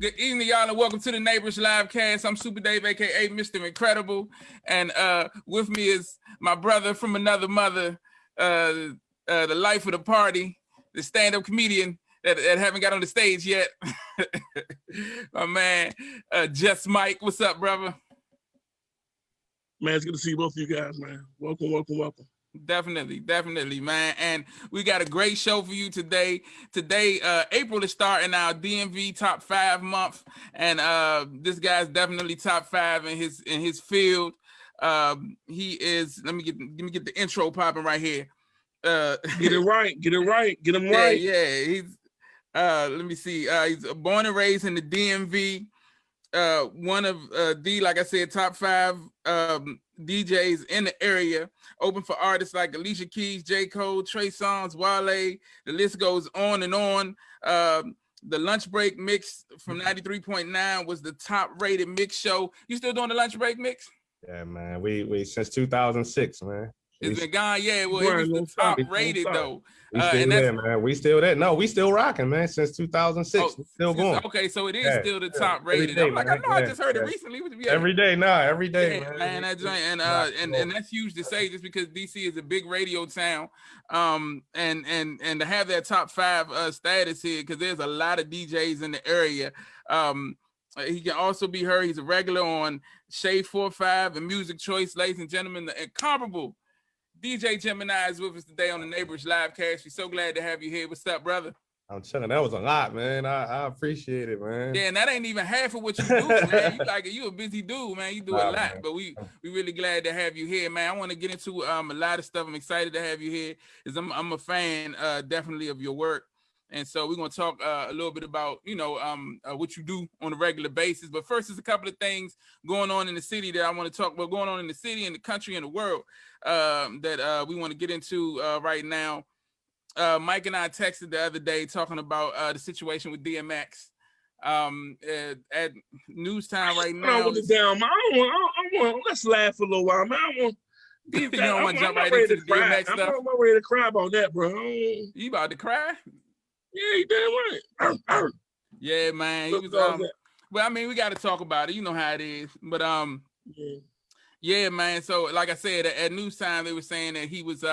Good evening, y'all, and welcome to the Neighborish livecast. I'm Super Dave, aka Mr. Incredible, and with me is my brother from another mother, the life of the party, the stand-up comedian that haven't got on the stage yet. My man, Just Mike. What's up, brother? Man, it's good to see both of you guys, man. Welcome. Definitely, man. And we got a great show for you today. April is starting our DMV top 5 month, and this guy's definitely top 5 in his field. He is. Let me get the intro popping right here. Get it right. Get him right. Yeah. He's. Let me see. He's born and raised in the DMV. One of like I said, top 5 DJs in the area, open for artists like Alicia Keys, J. Cole, Trey Songz, Wale. The list goes on and on. The lunch break mix from 93.9 was the top rated mix show. You still doing the lunch break mix? Yeah, man. We since 2006, man. It's been gone, yeah. Well, it was the top rated though. We still there, man. We still there. No, we still rocking, man. Since 2006, we still going. Okay, so it is still the top rated. I'm like, I know, I just heard it recently. Every day, every day, man. That joint, and that's huge to say, just because DC is a big radio town, and to have that top 5 status here, because there's a lot of DJs in the area. He can also be heard. He's a regular on Shade 4-5 and Music Choice, ladies and gentlemen, the incomparable DJ Gemini is with us today on the Neighborish livecast. We're so glad to have you here. What's up, brother? I'm chilling. That was a lot, man. I appreciate it, man. Yeah, and that ain't even half of what you do, man. You a busy dude, man. You do a lot, man. But we really glad to have you here, man. I want to get into a lot of stuff. I'm excited to have you here, because I'm a fan, definitely, of your work. And so we're going to talk a little bit about, what you do on a regular basis. But first, there's a couple of things going on in the city that I want to talk about, going on in the city, in the country, and the world that we want to get into right now. Mike and I texted the other day talking about the situation with DMX at news time right now. Let's laugh for a little while, man. You don't want to jump right into the DMX stuff? I'm not ready to cry about that, bro. You about to cry? Yeah, you damn right. Yeah, man. He was well, I mean, we got to talk about it. You know how it is. But yeah, man. So like I said, at news time they were saying that he was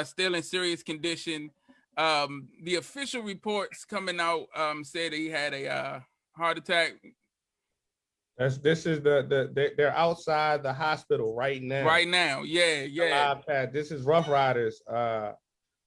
still in serious condition. The official reports coming out said that he had a heart attack. They're outside the hospital right now. Right now, yeah. This is Rough Riders.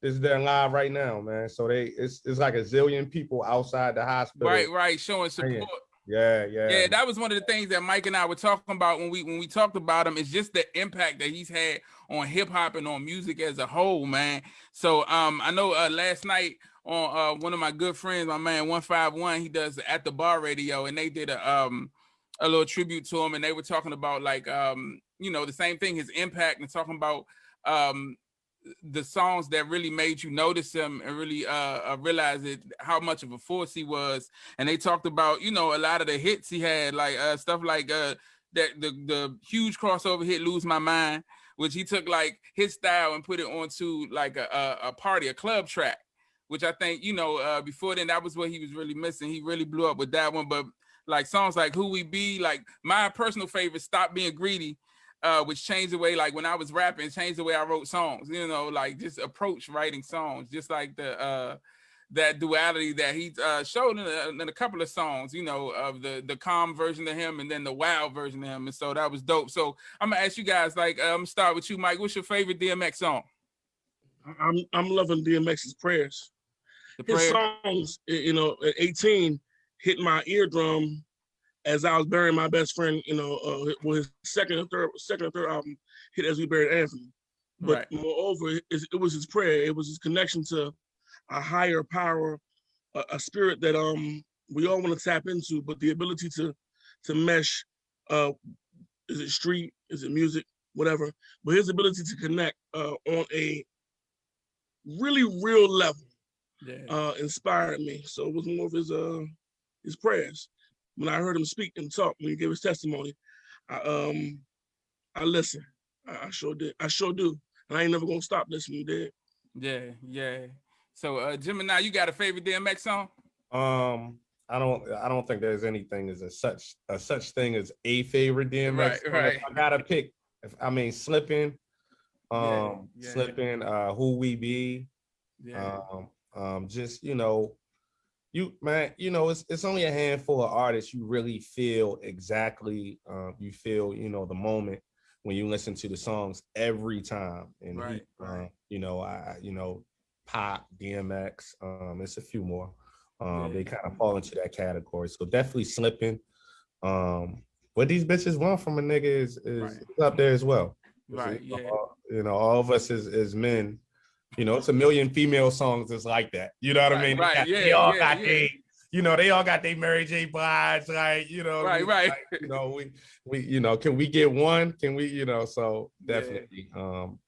This is their live right now, man. So it's like a zillion people outside the hospital. Right, showing support. Yeah. That was one of the things that Mike and I were talking about when we talked about him. It's just the impact that he's had on hip hop and on music as a whole, man. So I know last night on one of my good friends, my man 151, he does At the Bar Radio, and they did a little tribute to him, and they were talking about like the same thing, his impact, and talking about the songs that really made you notice him and really realize how much of a force he was. And they talked about a lot of the hits he had, like stuff like that the huge crossover hit Lose My Mind, which he took like his style and put it onto like a club track, which I think before then that was what he was really missing. He really blew up with that one. But like songs like Who We Be, like my personal favorite, Stop Being Greedy, which changed the way, like when I was rapping, changed the way I wrote songs, like just approach writing songs, just like the that duality that he showed in a couple of songs, of the calm version of him and then the wild version of him. And so that was dope. So I'm gonna ask you guys, like, I'm gonna start with you, Mike. What's your favorite DMX song? I'm loving DMX's Prayers. His songs, at 18 hit my eardrum as I was burying my best friend, with his second or third album hit As We Buried Anthony. But moreover, it was his prayer. It was his connection to a higher power, a spirit that we all want to tap into, but the ability to mesh, is it street, is it music, whatever, but his ability to connect on a really real level inspired me. So it was more of his prayers. When I heard him speak and talk, when he gave his testimony, I listened. I sure did. I sure do. And I ain't never gonna stop listening, dude. Yeah. So Gemini, you got a favorite DMX song? I don't think there's anything as a such thing as a favorite DMX. Right. If I gotta pick, Slipping, Slipping, Who We Be, just it's only a handful of artists you really feel exactly, you feel the moment when you listen to the songs every time. And Pop, DMX, it's a few more. They kind of fall into that category. So definitely Slipping. What these bitches want from a nigga is up there as well. Right. All of us as men, it's a million female songs that's like that. You know what I mean? Right. They all got they all got their Mary J. Blige, right? Right. Like, can we get one? Can we, so definitely.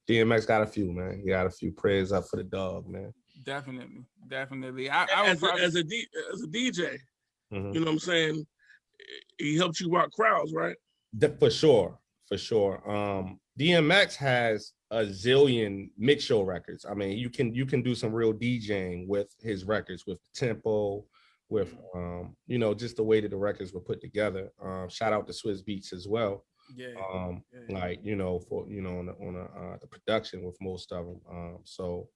DMX got a few, man. He got a few. Prayers up for the dog, man. Definitely. As a DJ, you know what I'm saying? He helped you rock crowds, right? For sure. DMX has a zillion mix show records. I mean, you can do some real DJing with his records, with the tempo, with just the way that the records were put together. Shout out to Swiss Beats as well. Like for on the production with most of them. So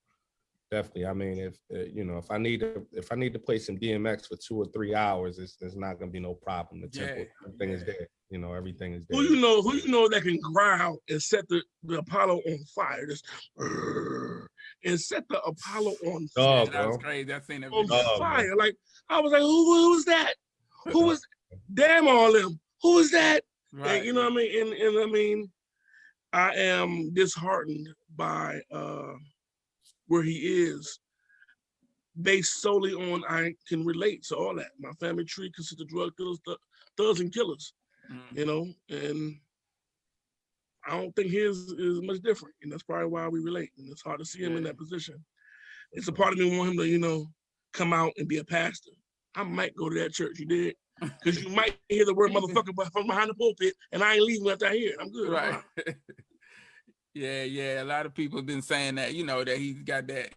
definitely, I mean, if I need to play some DMX for 2 or 3 hours, it's not gonna be no problem. The tempo, everything is there. Everything is there. Who you know that can growl and set the Apollo on fire, just and set the Apollo on fire. That was crazy. I seen that on fire. Man. Like I was like, who was that? Who was? Damn all them. Who was that? Right. And, you know what I mean? And I mean, I am disheartened by where he is, based solely on I can relate to all that. My family tree consists of drug dealers, thugs, and killers. And I don't think his is much different, and that's probably why we relate. And it's hard to see him in that position. It's a part of me want him to, come out and be a pastor. I might go to that church. You did, because you might hear the word motherfucker from behind the pulpit, and I ain't leaving after I hear it. I'm good. Right. Yeah. A lot of people have been saying that, that he's got that,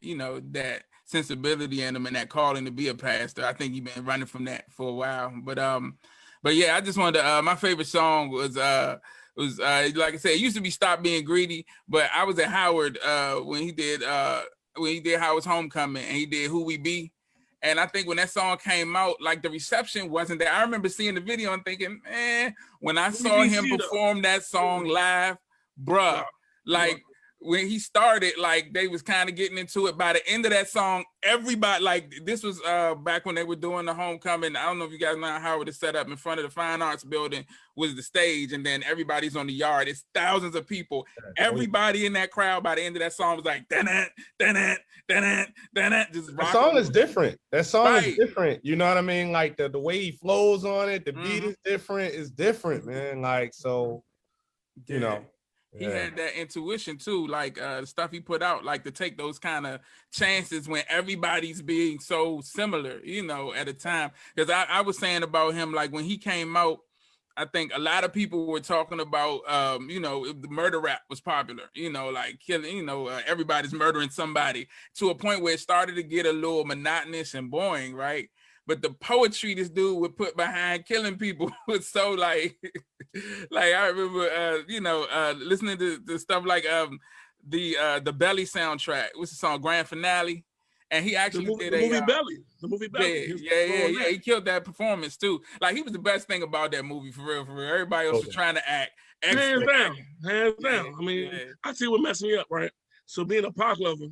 that sensibility in him and that calling to be a pastor. I think he's been running from that for a while. But yeah, I just wanted to, my favorite song was like I said, it used to be Stop Being Greedy, but I was at Howard when he did Howard's Homecoming, and he did Who We Be. And I think when that song came out, like the reception wasn't there. I remember seeing the video and thinking, man, when I saw him perform that song live, bruh, like when he started, like they was kind of getting into it. By the end of that song, everybody, like this was back when they were doing the Homecoming. I don't know if you guys know how Howard is set up. In front of the Fine Arts Building was the stage, and then everybody's on the yard. It's thousands of people. Everybody in that crowd by the end of that song was like, just the song is different. That song is different. You know what I mean? Like the way he flows on it, the beat is different. It's different, man. Like, so, He had that intuition too, like the stuff he put out, like to take those kind of chances when everybody's being so similar, at a time. Because I was saying about him, like when he came out, I think a lot of people were talking about, the murder rap was popular, like killing, everybody's murdering somebody, to a point where it started to get a little monotonous and boring, right? But the poetry this dude would put behind killing people was so like I remember, listening to the stuff like the Belly soundtrack. What's the song? Grand Finale. And he actually did the movie Belly. Yeah. He killed that performance too. Like he was the best thing about that movie, for real. Everybody else was trying to act. Hands down. I mean, I see what messed me up, right? So being a Pac lover,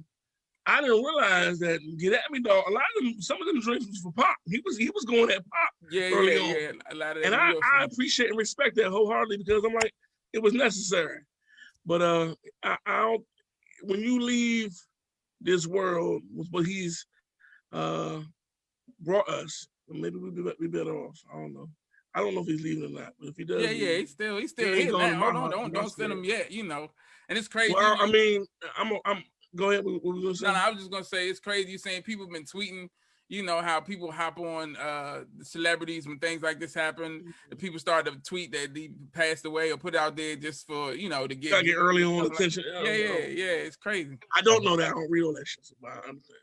I didn't realize that Get At Me, dog. A lot of them, some of them drinks was for Pop. He was going at Pop. Early on. A lot of that. And I appreciate and respect that wholeheartedly, because I'm like, it was necessary. But I don't. When you leave this world with what he's brought us, maybe we'd be better off. I don't know. I don't know if he's leaving or not, but if he does, he's still here. Don't send him yet. And it's crazy. Well, I mean, I'm. Go ahead. What were you gonna say? No, I was just gonna say it's crazy. You saying people have been tweeting, how people hop on the celebrities when things like this happen. The people start to tweet that he passed away or put out there just for to get early on attention. Yeah. It's crazy. I don't know that. I don't read all that shit. So I understand.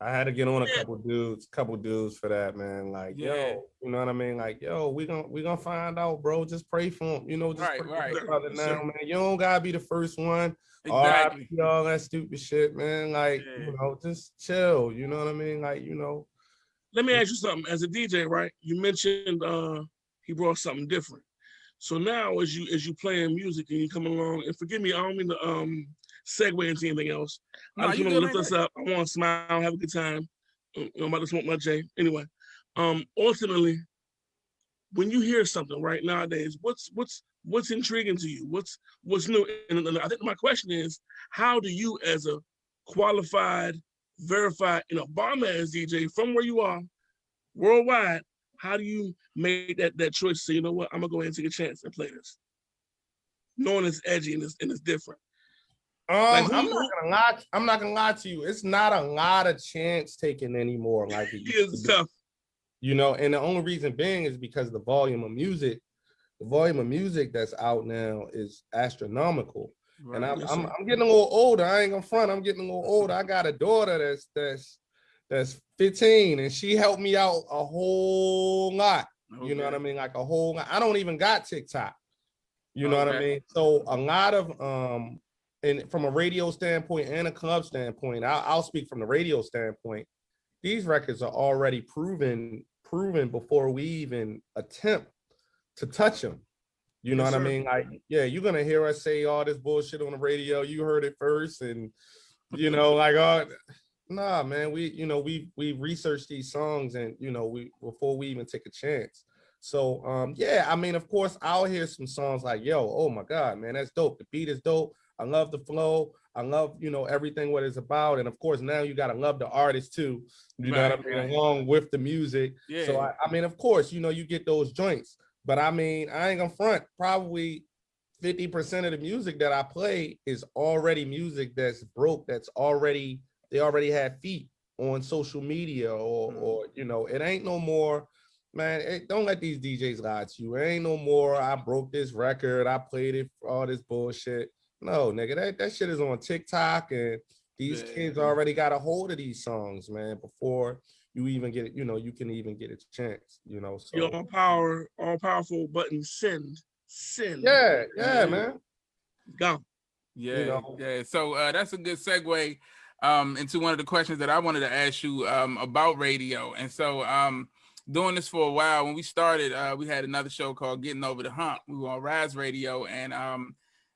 I had to get on a couple dudes for that, man. Like, yo, you know what I mean? Like, yo, we gonna find out, bro. Just pray for him, you know. Just pray for the brother now, man. You don't gotta be the first one. Exactly. All that stupid shit, man. Like, you know, just chill. You know what I mean? Like, you know. Let me ask you something. As a DJ, right? You mentioned he brought something different. So now, as you playing music and you come along, and forgive me, I don't mean to segue into anything else. I just want to lift us up. I want to smile, have a good time. I'm about to smoke my J. Anyway, ultimately, when you hear something right nowadays, what's intriguing to you? What's new? And I think my question is, how do you, as a qualified, verified, bomb-ass DJ from where you are, worldwide, how do you make that choice to say, you know what, I'm gonna go ahead and take a chance and play this, knowing it's edgy and it's different? I'm not gonna lie to you. It's not a lot of chance taking anymore. Like it is tough. You know, and the only reason being is because the volume of music that's out now is astronomical. Right. And I'm getting a little older. I ain't gonna front. I'm getting a little older. I got a daughter that's 15, and she helped me out a whole lot. Okay. You know what I mean? Like a whole lot. I don't even got TikTok. You know what I mean? So a lot of and from a radio standpoint and a club standpoint, I'll speak from the radio standpoint. These records are already proven before we even attempt to touch them. You know what I mean? Like, yeah, you're gonna hear us say all this bullshit on the radio. You heard it first, and you know, like, nah, man, we researched these songs, and we before we even take a chance. So yeah, I mean, of course, I'll hear some songs like, yo, oh my God, man, that's dope. The beat is dope. I love the flow. I love, everything what it's about. And of course, now you got to love the artist too, you know what I mean, along with the music. Yeah. So I mean, of course, you get those joints, but I mean, I ain't gonna front, probably 50% of the music that I play is already music that's broke, they already have feet on social media or it ain't no more, man, don't let these DJs lie to you. It ain't no more, I broke this record, I played it for all this bullshit. No, nigga, that shit is on TikTok, and these kids already got a hold of these songs, man, before you even get it, you can even get a chance, So your all-powerful button, send. Yeah, man. Go. Yeah, yeah. So that's a good segue into one of the questions that I wanted to ask you about radio. And so doing this for a while, when we started, we had another show called Getting Over the Hump. We were on Rise Radio, and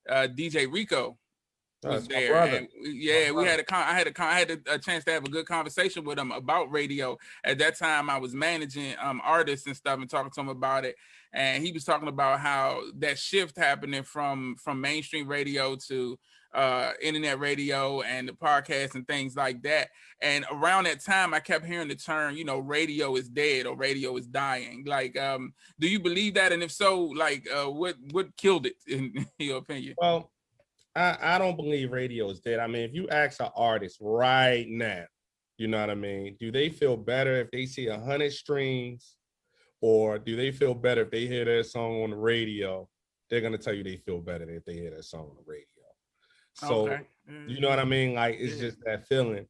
DJ Rico was there, and I had a chance to have a good conversation with him about radio. At that time, I was managing artists and stuff and talking to him about it, and he was talking about how that shift happening from mainstream radio to internet radio and the podcast and things like that. And around that time, I kept hearing the term, radio is dead or radio is dying. Like, do you believe that? And if so, like, what killed it in your opinion? Well, I don't believe radio is dead. I mean, if you ask an artist right now, you know what I mean, do they feel better if they see 100 streams, or do they feel better if they hear their song on the radio? They're gonna tell you they feel better if they hear that song on the radio. So you know what I mean? Like, it's just that feeling.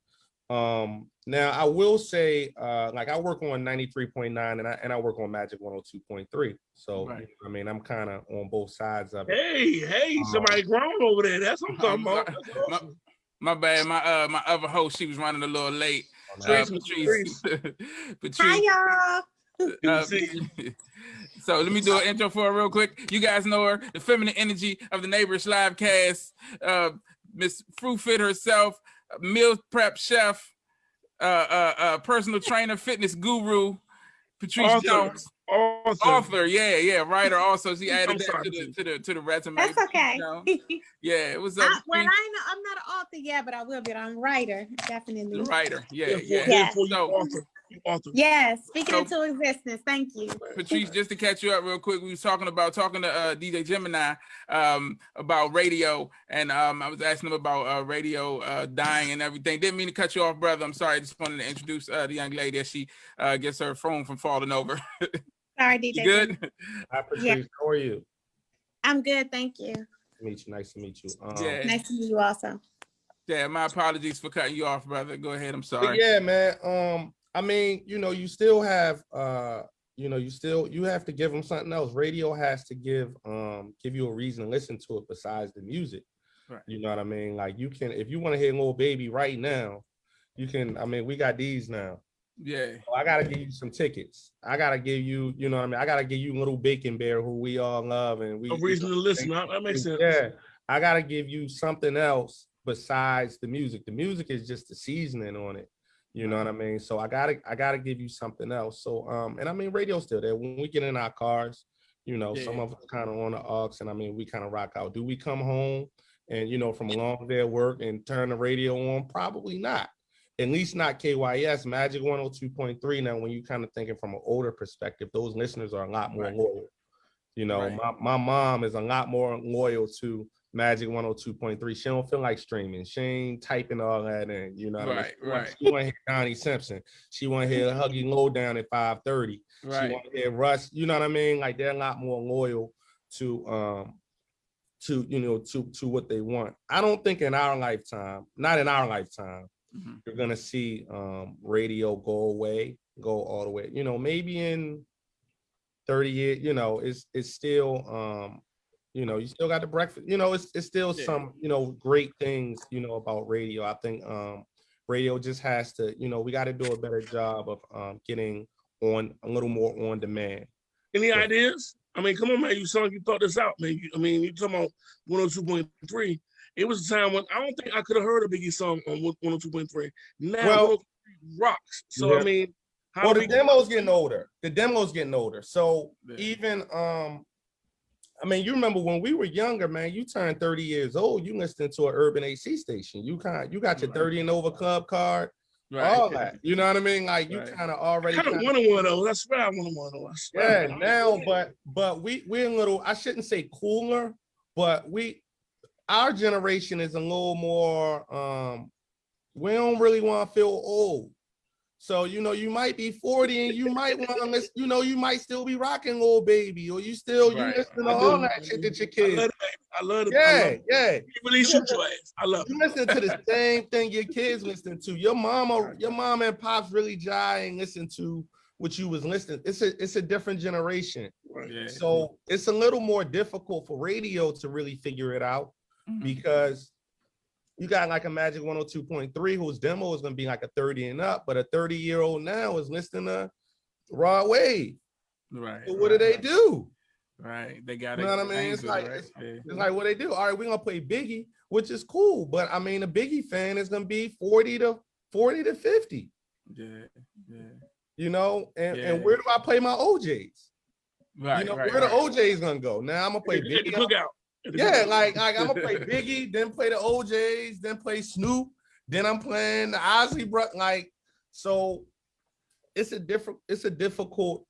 Now I will say, like, I work on 93.9 and I work on Magic 102.3. So I mean, I'm kind of on both sides of it. Hey, somebody grown over there. That's what I'm talking about. My bad. My other host, she was running a little late. Patrice. Hi, y'all. So let me do an intro for her real quick. You guys know her, the feminine energy of the Neighborish live cast, Miss Fruit Fit herself, meal prep chef, personal trainer, fitness guru, Patrice Jones. Author, writer. Also, she added that to the resume. That's okay. Yeah, it was. I'm not an author yet, but I will be. I'm a writer, definitely. The writer, yeah. Yes. Author. Yes, speaking into existence. Thank you, Patrice. Just to catch you up real quick, we was talking to DJ Gemini about radio, and I was asking him about radio dying and everything. Didn't mean to cut you off, brother. I'm sorry. I just wanted to introduce the young lady as she gets her phone from falling over. Sorry, DJ. You good? Hi, Patrice. How are you? I'm good, thank you. Nice to meet you. Nice to meet you also. Yeah, my apologies for cutting you off, brother. Go ahead. I'm sorry. But yeah, man. I mean, you still have you have to give them something else. Radio has to give you a reason to listen to it besides the music. Right. You know what I mean? Like you can, if you want to hear Lil Baby right now, you can. I mean, we got these now. Yeah. So I gotta give you some tickets. I gotta give you, you know what I mean? I gotta give you Little Bacon Bear, who we all love, and we a reason to listen. That makes sense. Yeah, I gotta give you something else besides the music. The music is just the seasoning on it. You know what I mean? So I gotta give you something else. So and I mean, radio's still there. When we get in our cars, some of us kind of on the aux, and I mean, we kind of rock out. Do we come home and from a long day of work and turn the radio on? Probably not. At least not KYS, Magic 102.3. Now, when you kind of thinking from an older perspective, those listeners are a lot more loyal. My mom is a lot more loyal to Magic 102.3. She don't feel like streaming. She ain't typing all that in. You know what I mean? Right. She want to hear Donnie Simpson. She want to hear Huggy Lowdown at 5:30. Right. She want to hear Russ. You know what I mean? Like they're a lot more loyal to what they want. I don't think in our lifetime, not in our lifetime, you're gonna see radio go all the way. Maybe in 30 years, it's still you still got the breakfast. It's still some great things about radio. I think radio just has to we got to do a better job of getting on a little more on demand. Any ideas? I mean, come on, man. You thought this out, man. You talking about 102.3. It was a time when I don't think I could have heard a Biggie song on 102.3. Now 102.3 rocks. So yeah. I mean, the demo's getting older. So even I mean, you remember when we were younger, man, you turned 30 years old, you listened to an urban AC station. You got your 30 and over club card. All that. You know what I mean? Like you kind of already I kind of wanted one of those. That's why I wanted one of those. Yeah, now, but we're a little, I shouldn't say cooler, but our generation is a little more we don't really want to feel old. So you might be 40 and you might want to listen, you might still be rocking Lil Baby, or you listen to all that shit that your kids. I love it. Yeah. You really shoot your ass. I love it. You listen to the same thing your kids listen to. Your mama and pops really jive and listen to what you was listening. It's a different generation. Right. Yeah. So it's a little more difficult for radio to really figure it out because you got like a Magic 102.3 whose demo is going to be like a 30 and up, but a 30-year-old now is listening to Raw Wave. Right. So what do they do? Right. They got it. You know what I mean? It's like what they do. All right, we're going to play Biggie, which is cool. But I mean, a Biggie fan is going to be 40 to 50. Yeah. And where do I play my OJs? Right. Where the OJs going to go? Now I'm going to play Biggie. Cookout. Yeah, like I'm gonna play Biggie, then play the OJs, then play Snoop, then I'm playing the Ozzy like so. It's a difficult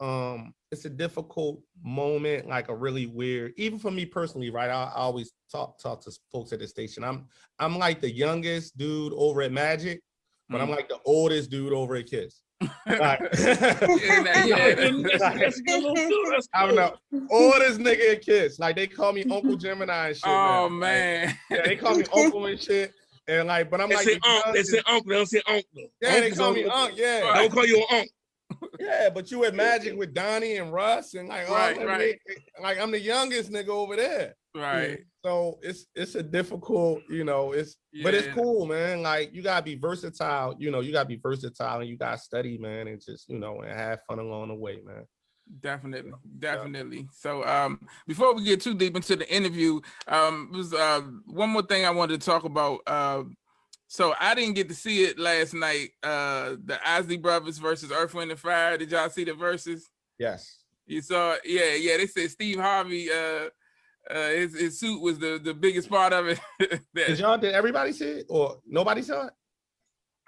moment, like a really weird. Even for me personally, right? I always talk to folks at the station. I'm like the youngest dude over at Magic, but I'm like the oldest dude over at Kiss. Like, I'm the oldest nigga at Kiss. Like they call me Uncle Gemini and shit. Oh man. Like, they call me Uncle and shit. And like, but I'm like, they say Uncle, they don't say Uncle. Yeah, they call me Uncle. Yeah, I don't call you an Uncle. Yeah, but you at Magic with Donnie and Russ and like, right. Like I'm the youngest nigga over there. Right. So it's a difficult, but it's cool, man. Like you gotta be versatile, you gotta be versatile and you gotta study, man, and just, and have fun along the way, man. Definitely. So before we get too deep into the interview, was one more thing I wanted to talk about. So I didn't get to see it last night. The Isley Brothers versus Earth, Wind and Fire. Did y'all see the verses? Yes. You saw it? Yeah. They said Steve Harvey, his suit was the biggest part of it. Did everybody see it or nobody saw it?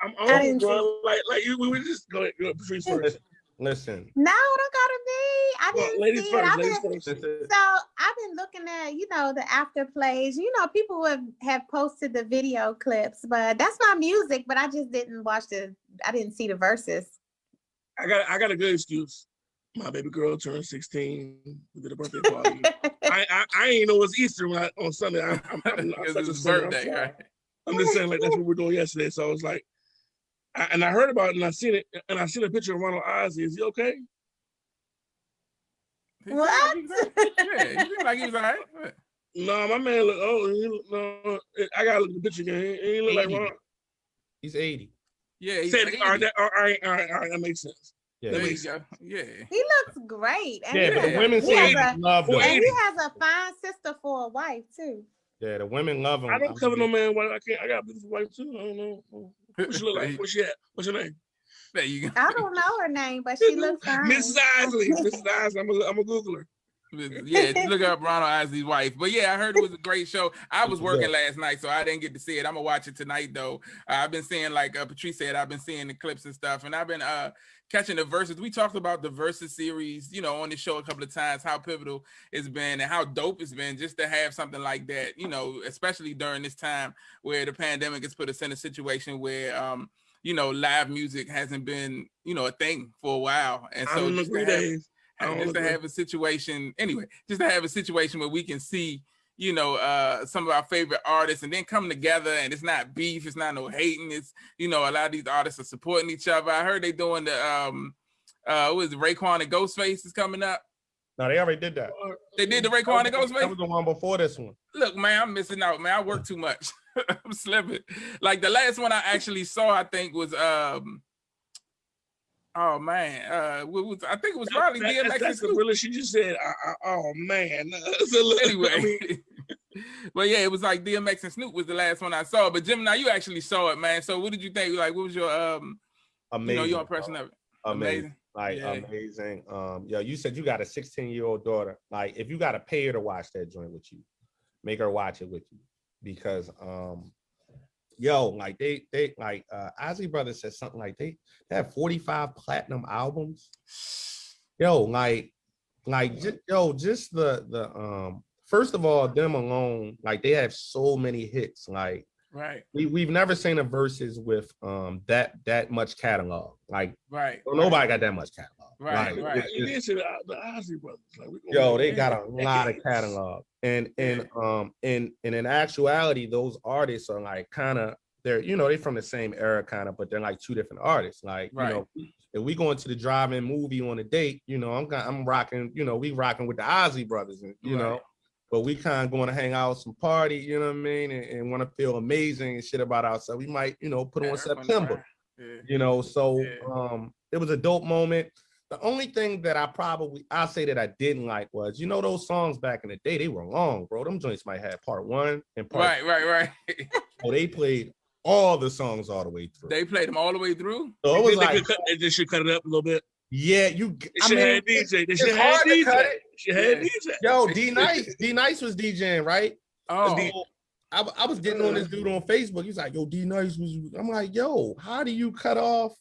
I'm on, bro. Like you, we were just going Patrice first. Listen. No, don't gotta be. I didn't ladies see first, it. ladies first. So I've been looking at, the after plays. People have posted the video clips, but that's my music. But I just didn't I didn't see the verses. I got a good excuse. My baby girl turned 16. We did a birthday party. I ain't know it was Easter on Sunday. I'm such a birthday, right? I'm just saying, like, that's what we're doing yesterday. So I was like, and I heard about it, and I seen it, and I seen a picture of Ronald Ozzy. Is he okay? What? Yeah, he seemed like he was all right. No, my man look. No, I gotta look at the picture again. He look like Ronald. He's 80. Yeah, he's All right, that makes sense. Yeah, that makes sense. Yeah, he looks great. And yeah, but the women he love him. And he has a fine sister for a wife too. Yeah, the women love him. I don't cover no man. I can't. I got a beautiful wife too. I don't know. What she look like? What's she at? What's your name? There you go. I don't know her name, but she looks fine. Mrs. Isley. Mrs. Isley. I'm a Googler. Yeah, look up Ronald Isley's wife. But yeah, I heard it was a great show. I was working last night, so I didn't get to see it. I'm gonna watch it tonight though. I've been seeing, like Patrice said, I've been seeing the clips and stuff, and I've been catching the verses. We talked about the verses series, you know, on the show a couple of times, how pivotal it's been and how dope it's been just to have something like that, you know, especially during this time where the pandemic has put us in a situation where you know, live music hasn't been, you know, a thing for a while. And so just to have a situation, anyway, just to have a situation where we can see, you know, some of our favorite artists and then come together, and it's not beef, it's not no hating, it's, you know, a lot of these artists are supporting each other. I heard they doing the what was it, Raekwon and Ghostface is coming up. No, they already did that. They did the Raekwon and Ghostface? That was the one before this one. Look, man, I'm missing out, man. I work too much. I'm slipping. Like the last one I actually saw, I think was oh man, I think it was probably DMX. That's the realest she just said. Oh man. Anyway, but yeah, it was like DMX and Snoop was the last one I saw. But Gemini, you actually saw it, man. So what did you think? Like, what was your amazing, you know, your impression of it? Amazing. Like amazing. Yo, you said you got a 16-year-old daughter. Like, if you got to pay her to watch that joint with you, make her watch it with you. Because yo, like they like Ozzy Brothers said something like they have 45 platinum albums. Yo, just the first of all, them alone, like they have so many hits. Like right, we've never seen a verses with that much catalog. Like nobody got that much catalog. Right. You did say the Ozzy Brothers. Like, yo, they got a lot of catalog, and in actuality, those artists are like kind of they're from the same era kind of, but they're like two different artists. Like you know, if we go into the drive-in movie on a date, you know, I'm rocking, you know, we rocking with the Ozzy Brothers, and you know, but we kind of going to hang out, some party, you know what I mean, and want to feel amazing and shit about ourselves. We might, you know, put on September, you know. So it was a dope moment. The only thing that I'll say that I didn't like was, you know, those songs back in the day, they were long, bro. Them joints might have part 1 and part 2. Right. Oh, they played all the songs all the way through. They played them all the way through? So it was they should cut it up a little bit. Yeah, They should have DJ. They should have DJ. Yo, D Nice was DJing, right? Oh. I was getting on this dude on Facebook. He's like, yo, D Nice was. I'm like, yo, how do you cut off?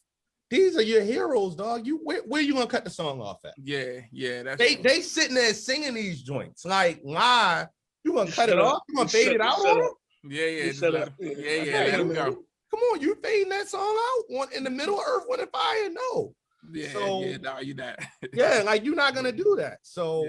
These are your heroes, dog. Where you gonna cut the song off at? Yeah. That's they sitting there singing these joints like live. You gonna cut it off? You gonna fade it out on them? Yeah. Let them go. Come on, you fading that song out in the middle of Earth, Wind and Fire? No. No, you're not. Yeah, like you're not gonna do that. So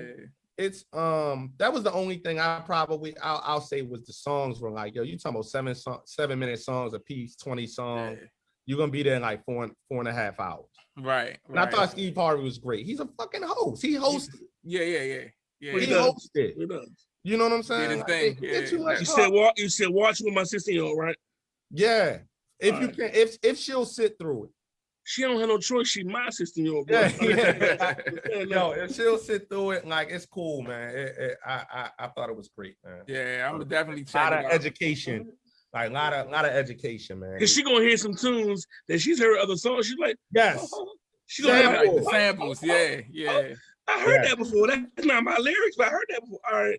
it's that was the only thing I'll say was the songs were like, yo, you talking about 7-minute songs a piece, 20 songs. Yeah. You're gonna be there in like 4.5 hours. Right. And I thought Steve Harvey was great. He's a fucking host. He hosted. Yeah. He hosted. He does. You know what I'm saying? You said watch with my 16-year-old, right? Yeah. If you can, if she'll sit through it. She don't have no choice. She my 16-year-old. Yo, if she'll sit through it, like it's cool, man. I thought it was great, man. Yeah, I'm definitely check it out. Education. Like a lot of education, man. Cause she gonna hear some tunes that she's heard other songs. She's like, yes. She gonna hear like the samples. Yeah. I heard that before. That's not my lyrics, but I heard that before. All right.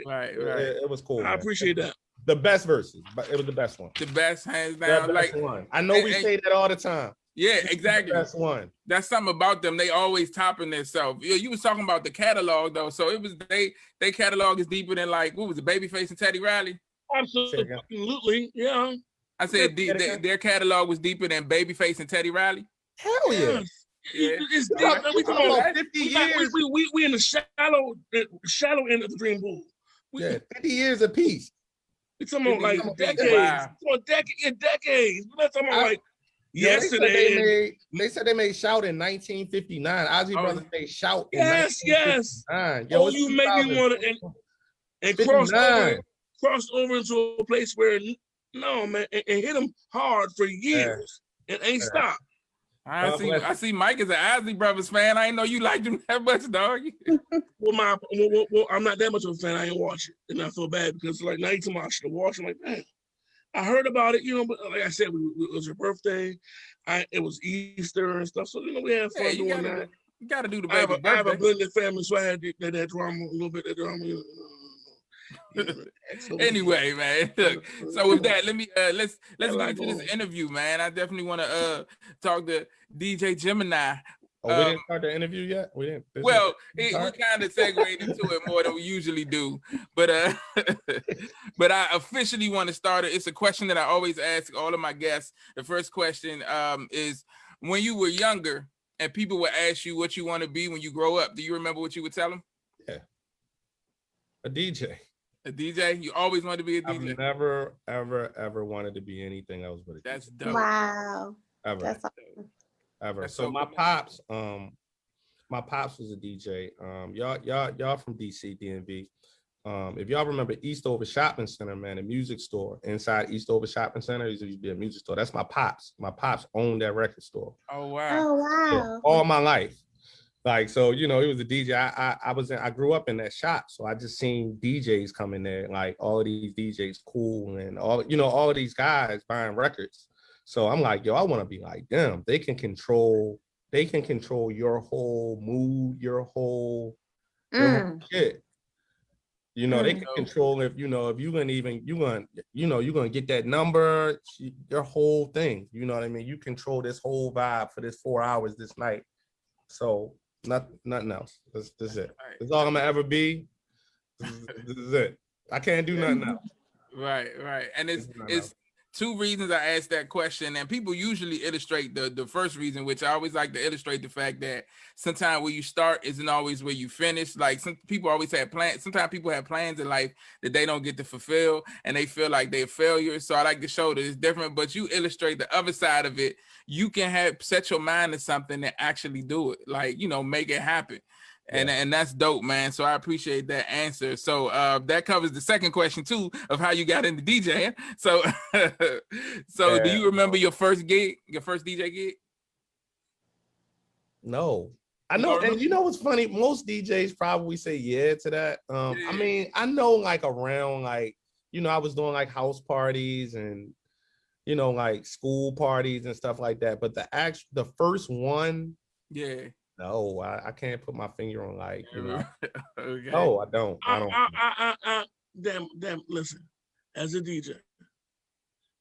Right. It was cool. I appreciate that. The best verses, but it was the best one. The best, hands down. The best one. I know we say that all the time. Yeah, exactly. That's one. That's something about them. They always topping themselves. You was talking about the catalog though, so it was they catalog is deeper than like what was it, Babyface and Teddy Riley? Absolutely, yeah. I said their catalog was deeper than Babyface and Teddy Riley. Hell yeah. It's deep. We talking about 50 years. We in the shallow end of the dream pool. 50 years apiece. It's talking about like decades. Wow. Decades. We're not talking about like yesterday. They said they made Shout in 1959. Ozzy Brothers made Shout in 1959. Yo, you make me want to and cross over into a place where no man and hit them hard for years and ain't stopped. I see Mike is an Ozzy Brothers fan. I didn't know you liked him that much, dog. Well, I'm not that much of a fan. I ain't watch it, and I feel bad because like now you tell me I should have watched. I'm like, man, I heard about it, but like I said, it was her birthday. It was Easter and stuff, so we had fun doing that. You gotta do the baby birthday. I have a blended family, so I had that drama, a little bit of drama. Anyway, man. Look, so with that, let me let's get into this interview, man. I definitely want to talk to DJ Gemini. Oh, we didn't start the interview yet. We didn't. Well, we kind of segued into it more than we usually do, but but I officially want to start it. It's a question that I always ask all of my guests. The first question is, when you were younger and people would ask you what you want to be when you grow up, do you remember what you would tell them? Yeah, a DJ. A DJ? You always wanted to be a DJ? I've never, ever wanted to be anything else but a DJ. That's dope. Wow. Ever. That's awesome. Ever. That's so my pops was a DJ. Y'all from DC, DMV. If y'all remember Eastover Shopping Center, man, a music store inside Eastover Shopping Center, used to be a music store. That's my pops. My pops owned that record store. Oh wow. Oh wow. Yeah, all my life. Like, so, he was a DJ. I grew up in that shop. So I just seen DJs come in there, like all of these DJs cool and all of these guys buying records. So I'm like, yo, I want to be like them. They can control your whole mood, your whole shit. They can control if you're gonna get that number, your whole thing. You know what I mean? You control this whole vibe for this 4 hours this night. So nothing else. This is it. That's all I'm gonna ever be. This is it. I can't do nothing else. Right. And it's two reasons I asked that question, and people usually illustrate the first reason, which I always like to illustrate the fact that sometimes where you start isn't always where you finish. Like some people always have plans. Sometimes people have plans in life that they don't get to fulfill, and they feel like they're failures. So I like to show that it's different, but you illustrate the other side of it. You can set your mind to something and actually do it, like, make it happen. And that's dope, man. So I appreciate that answer. So that covers the second question too, of how you got into DJing. So do you remember your first DJ gig? No. I know, and you know what's funny? Most DJs probably say yeah to that. I mean, I know like around like, I was doing like house parties and like school parties and stuff like that. But the first one, no, I can't put my finger on like, Okay. No, I don't. Damn, listen, as a DJ,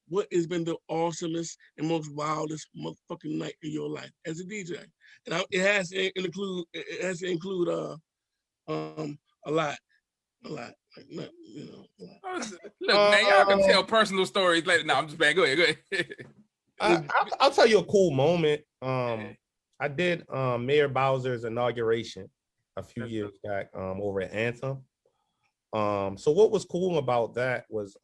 what has been the awesomest and most wildest motherfucking night of your life as a DJ? And it has to include a lot. Like, a lot. Look, man, y'all can tell personal stories later. No, I'm just playing. Go ahead. I'll tell you a cool moment. I did Mayor Bowser's inauguration a few years back over at Anthem. So what was cool about that was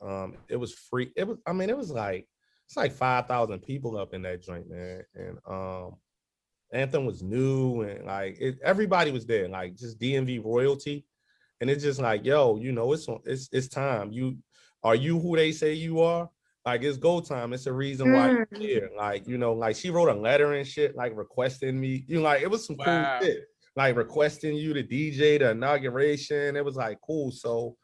it was free. It was like 5,000 people up in that joint, man. And Anthem was new and like everybody was there, like just DMV royalty. And it's just like, yo, it's time. Are you who they say you are? Like, it's go time. It's a reason why you're here. Like, like she wrote a letter and shit, like requesting me. Like, it was some cool shit. Like requesting you to DJ the inauguration. It was like cool. So,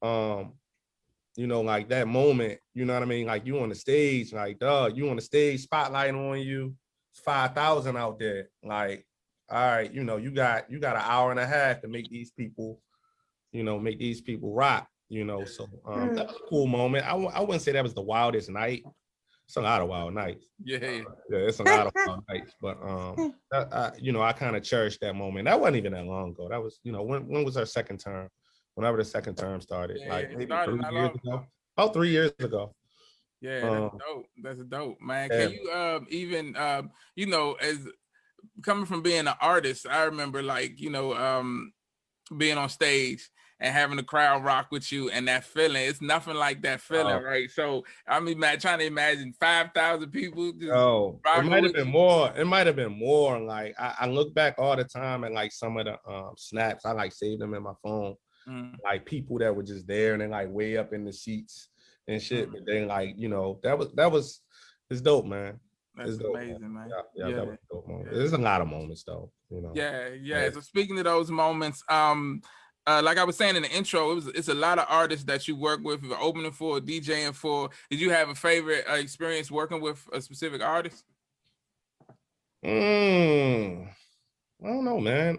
like that moment, you know what I mean? Like you on the stage, like, you on the stage, spotlight on you. It's 5,000 out there. Like, all right, you got an hour and a half to make these people rock. So that was a cool moment. I wouldn't say that was the wildest night. It's a lot of wild nights. Yeah, it's a lot of wild nights. But I kind of cherished that moment. That wasn't even that long ago. That was, when was our second term? Whenever the second term started, like maybe 3 years ago. About 3 years ago. Yeah, that's dope. That's dope, man. Can you even as coming from being an artist, I remember like being on stage and having the crowd rock with you and that feeling. It's nothing like that feeling, right? So I'm trying to imagine 5,000 people just it might have been more. It might have been more. Like I look back all the time and like some of the snaps, I like saved them in my phone. Like people that were just there and then like way up in the seats and shit. But then like, you know, it's dope, man. That's dope, amazing, man. Yeah, that was a dope moment. There's a lot of moments though, you know. Yeah. So speaking of those moments, like I was saying in the intro, it's a lot of artists that you work with, you're opening for, DJing for. Did you have a favorite experience working with a specific artist? I don't know, man.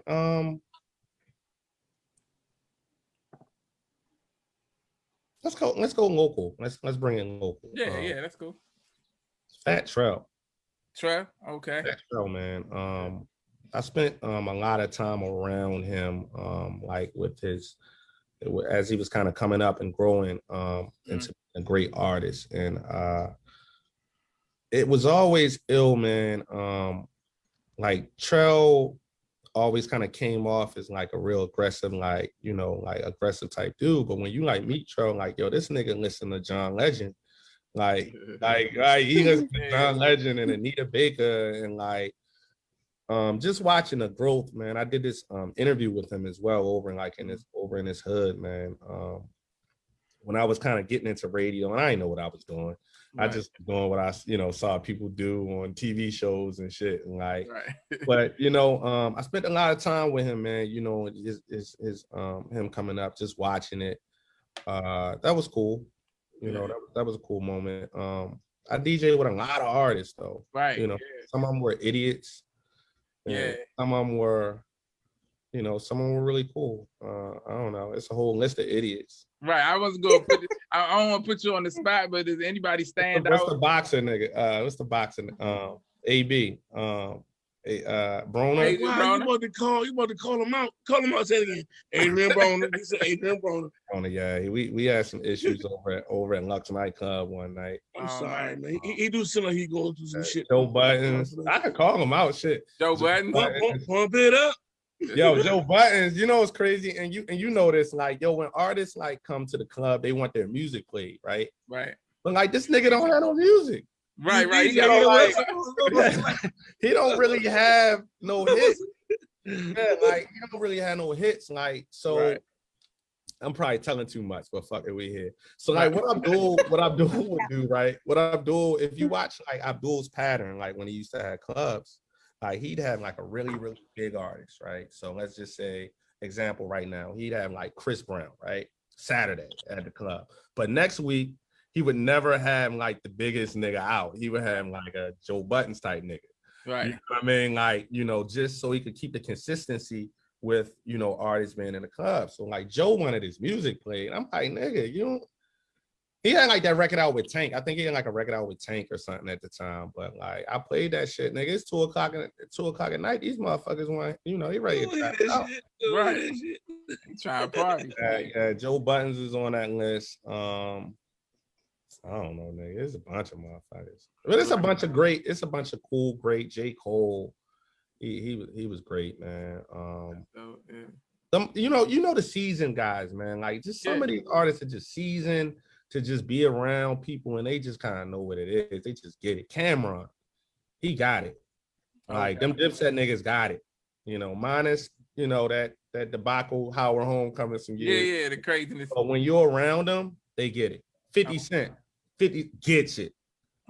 Let's go local. Let's bring in local. Yeah, that's cool. Fat Trell. Okay. Fat Trell, man. I spent a lot of time around him, like with as he was kind of coming up and growing into a great artist. And it was always ill, man. Like Trell always kind of came off as like a real aggressive, like, you know, like aggressive type dude. But when you like meet Trell, like, yo, this nigga listen to John Legend. Like he listens to John Legend and Anita Baker and like just watching the growth, man. I did this interview with him as well over in his hood, man. When I was kind of getting into radio, and I didn't know what I was doing. Right. I just doing what I, you know, saw people do on TV shows and shit, and like. Right. But you know, I spent a lot of time with him, man. You know, him coming up, just watching it. That was cool. You know, that was a cool moment. I DJed with a lot of artists though. Right. You know, some of them were idiots. Some of them were, you know, some of them were really cool. I don't know. It's a whole list of idiots. Right. I wasn't going to put it, I don't want to put you on the spot, but does anybody stand out? What's the boxer nigga? What's the boxer? AB. Broner. Wow, you want to call him out. Call him out, say it again. Adrian Broner. He said Adrian Broner. Yeah, we had some issues over at Lux nightclub one night. I'm sorry, man. He do seem like he going through some shit. Joe Buttons. I could call him out, shit. Joe Buttons. Pump it up. Yo, Joe Buttons, you know what's crazy, and you know this, like, yo, when artists like come to the club, they want their music played, right? Right. But like this nigga don't have no music. Right. He don't really have no hits. Yeah, like he don't really have no hits. Like, so right. I'm probably telling too much, but fuck it, we here. So like what Abdul would do, right? What Abdul, if you watch like Abdul's pattern, like when he used to have clubs, like he'd have like a really, really big artist, right? So let's just say, example right now, he'd have like Chris Brown, right? Saturday at the club. But next week, he would never have like the biggest nigga out. He would have like a Joe Buttons type nigga. Right. You know what I mean? Like, you know, just so he could keep the consistency with, you know, artists being in the club. So like Joe wanted his music played. I'm like, nigga, you don't. He had like that record out with Tank. I think he had like a record out with Tank or something at the time. But like I played that shit, nigga. It's 2 o'clock at night. These motherfuckers want, you know, they ready to trap out. Right. Trying to party. Yeah, Joe Buttons is on that list. I don't know, nigga. It's a bunch of motherfuckers. But it's a bunch of cool, great. J. Cole. He was great, man. You know the seasoned guys, man. Like just some of these artists are just seasoned to just be around people and they just kind of know what it is. They just get it. Cameron, he got it. Like them Dipset niggas got it. You know, minus, you know, that debacle Howard Homecoming some years. Yeah, the craziness. But when you're around them, they get it. 50 Cent. 50 gets it.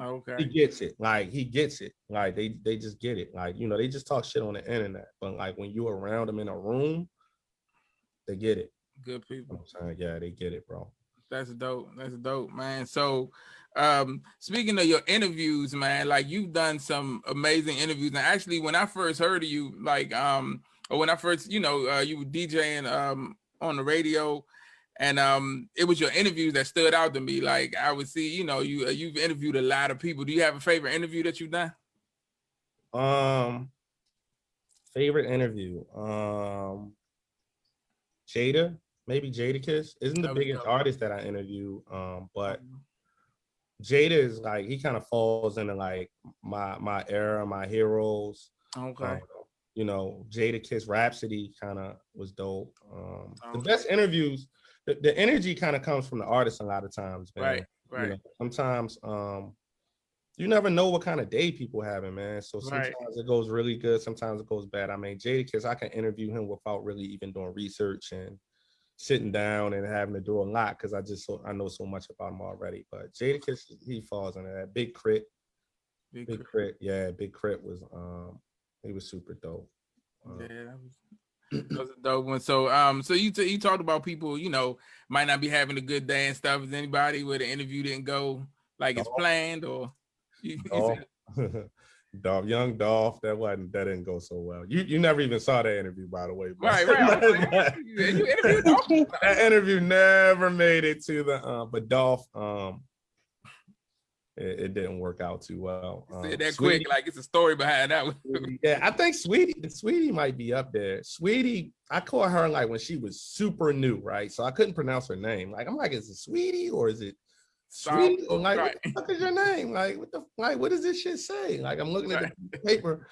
Okay. He gets it. Like he gets it. Like they just get it. Like, you know, they just talk shit on the internet. But like when you're around them in a room, they get it. Good people. I'm saying, yeah, they get it, bro. That's dope, man. So speaking of your interviews, man, like you've done some amazing interviews. And actually when I first heard of you, like or when I first, you know, you were DJing on the radio. And it was your interviews that stood out to me. Like I would see, you know, you've interviewed a lot of people. Do you have a favorite interview that you've done? Favorite interview. Jada, maybe Jadakiss isn't the biggest artist that I interview. But Jada is like, he kind of falls into like my era, my heroes. Okay. You know, Jadakiss Rhapsody kind of was dope. The best interviews, the energy kind of comes from the artist a lot of times, man. Right. You know, sometimes you never know what kind of day people having, man. So sometimes it goes really good, sometimes it goes bad. I mean, Jadakiss, I can interview him without really even doing research and sitting down and having to do a lot because I know so much about him already. But Jadakiss, he falls into that. Big Crit. Big Crit. Yeah, Big Crit was he was super dope. Yeah, that was a dope one. So so you talked about people, you know, might not be having a good day and stuff. Is anybody where the interview didn't go like it's planned, or Young Dolph, that didn't go so well. You never even saw that interview, by the way. Right. You interviewed Dolph? That interview never made it to the but Dolph it didn't work out too well. Said that Sweetie, quick, like it's a story behind that one. Yeah, I think Sweetie might be up there. Sweetie, I caught her like when she was super new, right? So I couldn't pronounce her name. Like I'm like, is it Sweetie or is it Sweetie? Or like, what the fuck is your name? Like, what does this shit say? Like I'm looking at the paper.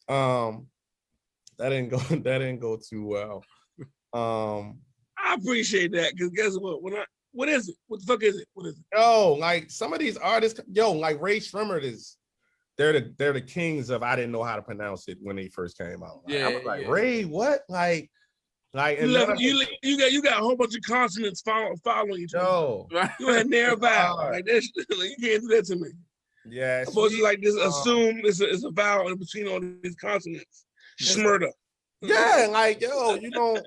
That didn't go too well. I appreciate that because guess what? What is it? What the fuck is it? What is it? Yo, like some of these artists, like Ray Shremmerd they're the kings of I didn't know how to pronounce it when they first came out. Like, I was like, Ray, what? Like you got a whole bunch of consonants following each other. You had near vowel. Like that, you can't do that to me. Yeah, I'm supposed to like just assume it's a vowel in between all these consonants. Schmurda. Yeah, like you know,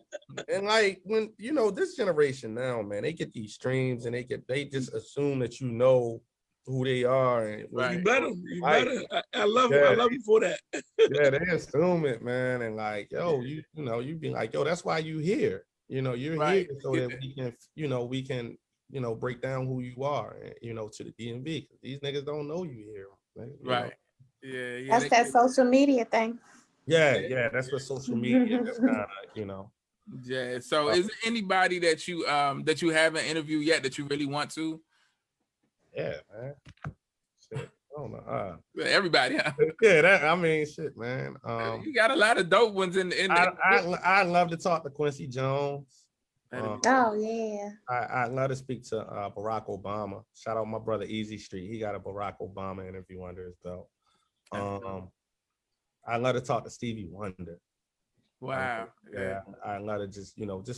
and like when you know this generation now, man, they get these streams and they just assume that you know who they are. And you better. I love you for that. Yeah, they assume it, man, and like you know, you be like, that's why you here. You know, you're here so that we can break down who you are, to the DMV. These niggas don't know you here, man, right? Yeah. That's that social media thing. Yeah, that's what social media is kind of, Yeah. So is there anybody that you haven't interviewed yet that you really want to? Yeah, man. Shit. I don't know. Everybody, huh? Yeah, shit, man. You got a lot of dope ones in I love to talk to Quincy Jones. Oh yeah. I love to speak to Barack Obama. Shout out my brother Easy Street. He got a Barack Obama interview under his belt. I love to talk to Stevie Wonder. Wow. Yeah. I love to just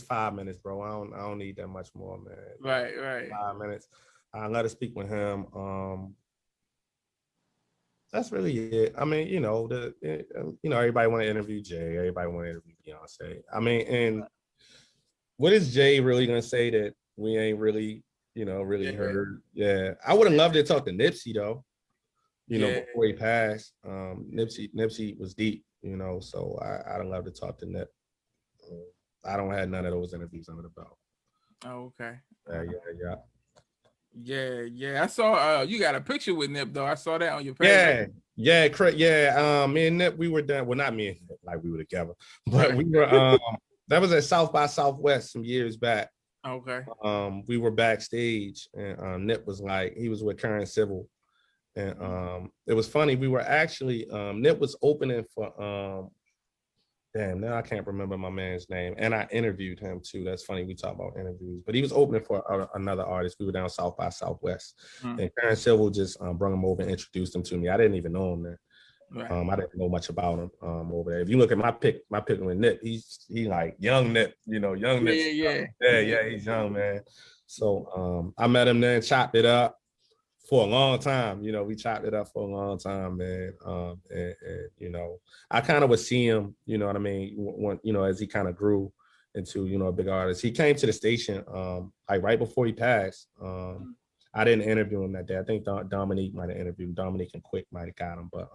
5 minutes, bro. I don't need that much more, man. Right. 5 minutes. I love to speak with him. That's really it. I mean, everybody want to interview Jay. Everybody want to interview Beyonce. I mean, and what is Jay really gonna say that we ain't really, heard? Yeah, I would have loved to talk to Nipsey though. Before he passed, Nipsey was deep, so I'd love to talk to Nip. I don't have none of those interviews under the belt. Oh, okay. Yeah. I saw you got a picture with Nip though. I saw that on your page. Yeah. Me and Nip, we were done. Well, not me and Nip, like we were together, but we were. That was at South by Southwest some years back. Okay. We were backstage, and Nip was like, he was with Current Civil. And it was funny. We were actually Nip was opening for now I can't remember my man's name, and I interviewed him too. That's funny. We talk about interviews, but he was opening for another artist. We were down South by Southwest, and Karen Civil just brought him over and introduced him to me. I didn't even know him then. Right. I didn't know much about him over there. If you look at my pick with Nip, he's like young Nip, young Nip. Yeah, he's young, man. So I met him then, chopped it up for a long time. We chopped it up for a long time, man. And I kind of would see him, what I mean, when, as he kind of grew into, a big artist. He came to the station like right before he passed. I didn't interview him that day. I think Dominique might have interviewed him. Dominique and Quick might have got him, but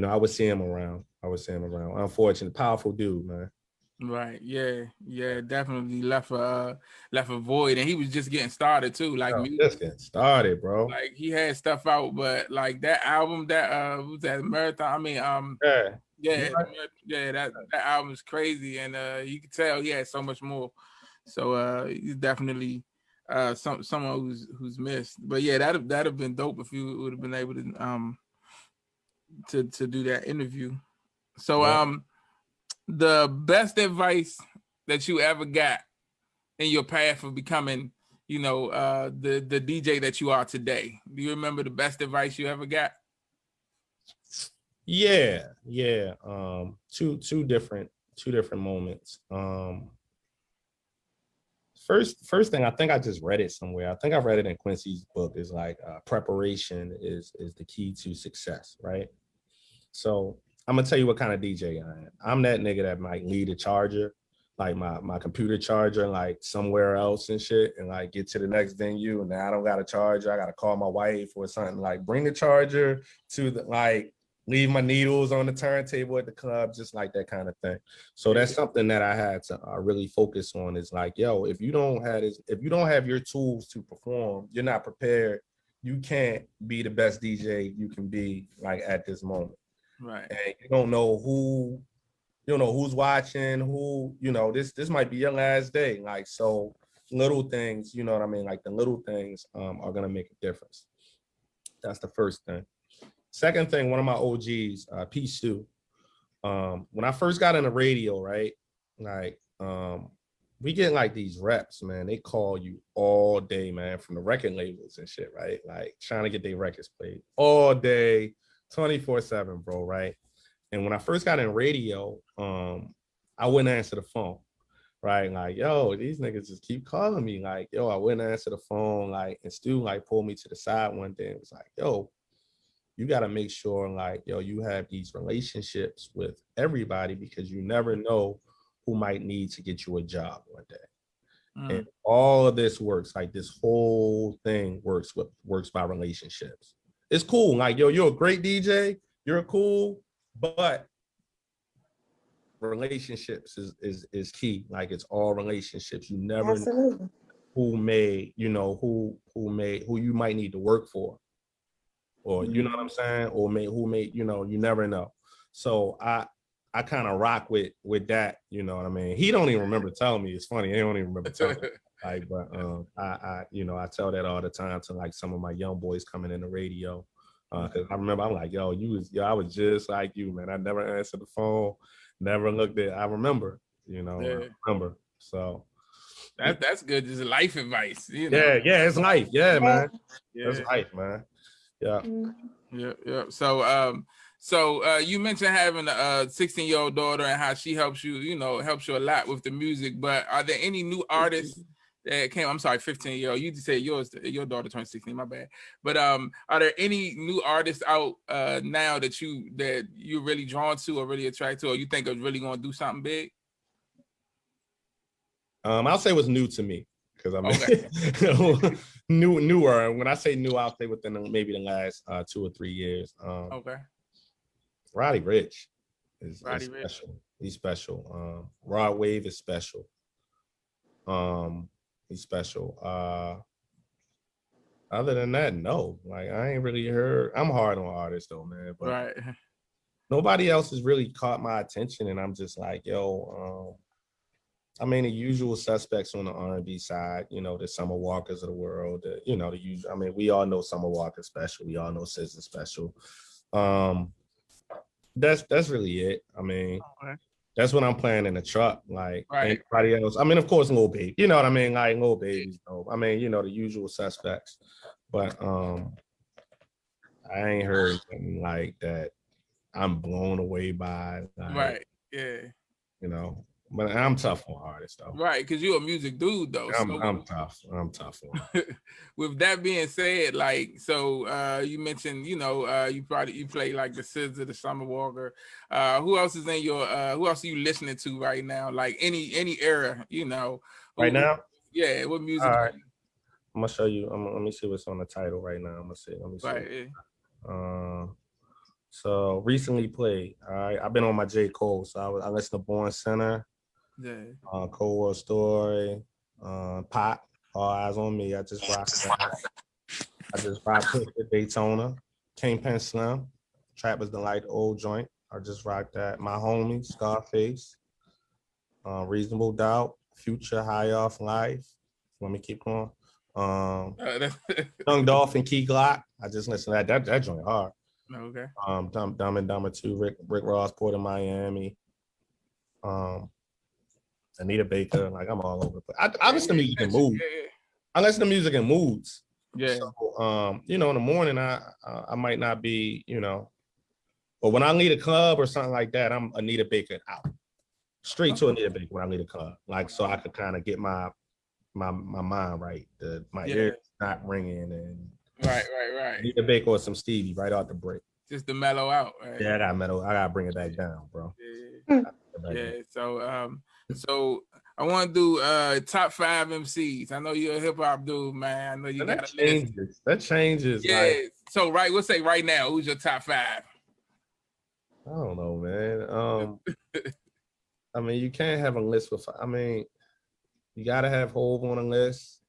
I would see him around. Unfortunate, powerful dude, man. Right. Yeah. Definitely left a void, and he was just getting started too. Like just getting started, bro. Like he had stuff out, but like that album, that was that Marathon. I mean, that album is crazy, and you can tell he had so much more. So he's definitely someone who's missed. But yeah, that'd have been dope if you would have been able to do that interview. So the best advice that you ever got in your path of becoming, you know, the DJ that you are today. Do you remember the best advice you ever got? Yeah. Two different moments. First thing, I think I just read it somewhere. I think I read it in Quincy's book, is like preparation is the key to success, right? So I'm gonna tell you what kind of DJ I am. I'm that nigga that might leave a charger, like my computer charger, like somewhere else and shit, and like get to the next venue, and now I don't got a charger. I gotta call my wife or something. Like bring the charger to the, like leave my needles on the turntable at the club, just like that kind of thing. So that's something that I had to really focus on. Is like, yo, if you don't have your tools to perform, you're not prepared. You can't be the best DJ you can be, like at this moment. Right. And you don't know who's watching, who, this might be your last day. Like, so little things, you know what I mean? Like the little things are gonna make a difference. That's the first thing. Second thing, one of my OGs, P. Stu, when I first got in the radio, right? Like, we get like these reps, man. They call you all day, man, from the record labels and shit, right? Like trying to get their records played all day, 24/7, bro, right? And when I first got in radio, I wouldn't answer the phone, right? Like, yo, these niggas just keep calling me. Like, yo, I wouldn't answer the phone. Like, and Stu like pulled me to the side one day and was like, yo, you got to make sure, like, yo, you have these relationships with everybody, because you never know who might need to get you a job one day. And all of this works, like this whole thing works by relationships. It's cool. Like, yo, you're a great DJ. You're cool, but relationships is key. Like, it's all relationships. You never know who you might need to work for. Or you know what I'm saying? Or you never know. So I kind of rock with that, you know what I mean? He don't even remember telling me. It's funny, he don't even remember telling me. Like, but I tell that all the time to like some of my young boys coming in the radio. Cause I remember I'm like, yo, I was just like you, man. I never answered the phone, never looked at. I remember, I remember. So that's good. Just life advice, you know. Yeah, it's life. Yeah, man. Yeah. It's life, man. Yeah. Yeah. So you mentioned having a 16-year-old daughter and how she helps you a lot with the music, but are there any new artists that came? I'm sorry, 15-year-old. You just said your daughter turned 16, my bad. But are there any new artists out now that you're really drawn to or really attracted to, or you think are really going to do something big? I'll say what's new to me, because I mean, newer. When I say new, I'll say within maybe the last 2 or 3 years. Roddy Ricch is special. He's special. Rod Wave is special. He's special. Other than that, no. Like, I ain't really heard. I'm hard on artists though, man. But nobody else has really caught my attention, and I'm just like, yo. I mean, the usual suspects on the R&B side, the Summer Walkers of the world, the usual. I mean, we all know Summer Walker special. We all know SZA special. That's really it. I mean, that's what I'm playing in the truck. Like anybody else. I mean, of course, Lil Baby. You know what I mean? Like Lil Baby's dope. I mean, the usual suspects. But I ain't heard something like that I'm blown away by. Like, But I'm tough on artists though. Right, because you're a music dude though. I'm tough. I'm tough on. With that being said, like, so you mentioned, you play like the SZA, the Summer Walker. Who else is in your who else are you listening to right now? Like any era, Right now? Yeah, what music? All right. I'm gonna show you. Let me see what's on the title right now. Let me see. Right. So recently played. All right. I've been on my J. Cole. So I listened to Born Center. Yeah. Cold War Story, Pop, All Eyes on Me. I just rocked that. I just rocked with Daytona, Kingpin Slim, Trapper's Delight, Old Joint. I just rocked that. My Homie, Scarface, Reasonable Doubt, Future, High Off Life. Let me keep going. Young Dolph and Key Glock. I just listened to that joint hard. Okay. Dumb and Dumber 2, Rick Ross, Port of Miami. Anita Baker, like I'm all over the place. I listen to music in moods. I listen to music in moods. Yeah. So, in the morning, I might not be, but when I leave a club or something like that, I'm Anita Baker out. Straight to Anita Baker when I leave a club. Like, so I could kind of get my mind right. My ears not ringing and right. Anita Baker or some Stevie right out the break. Just to mellow out. Right? Yeah, I gotta bring it back down, bro. Yeah. So I want to do top 5 MCs. I know you're a hip hop dude, man. I know you got changes. That changes. Yeah. Like, so we'll say right now, who's your top 5? I don't know, man. I mean, you can't have a list with. I mean, you gotta have Hove on a list.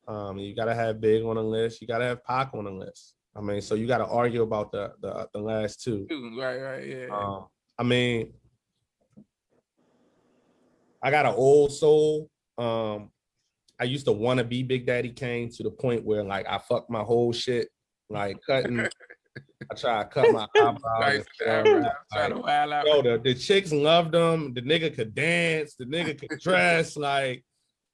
You gotta have Big on a list. You gotta have Pac on a list. I mean, so you gotta argue about the last two. Right, yeah. I mean, I got an old soul. I used to want to be Big Daddy Kane to the point where like I fucked my whole shit, like cutting. I try to cut my eyebrows. The chicks loved him. The nigga could dance. The nigga could dress. Like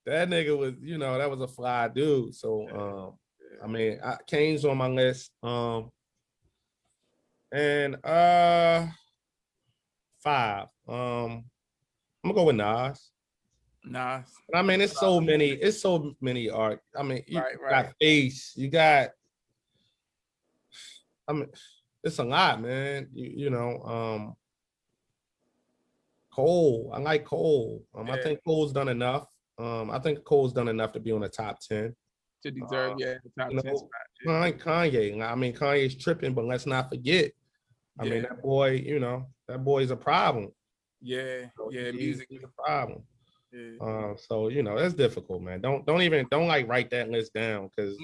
that nigga was, that was a fly dude. So, I mean, Kane's on my list. And 5. I'm gonna go with Nas. I mean, it's so many art. I mean, you got Face. You got. I mean, it's a lot, man. Cole. I like Cole. I think Cole's done enough. I think Cole's done enough to be on the top 10. To deserve, the top 10 spot. I like Kanye. I mean, Kanye's tripping, but let's not forget. I mean, that boy, that boy's a problem. Yeah, music is a problem. Yeah. So that's difficult, man. Don't like write that list down because we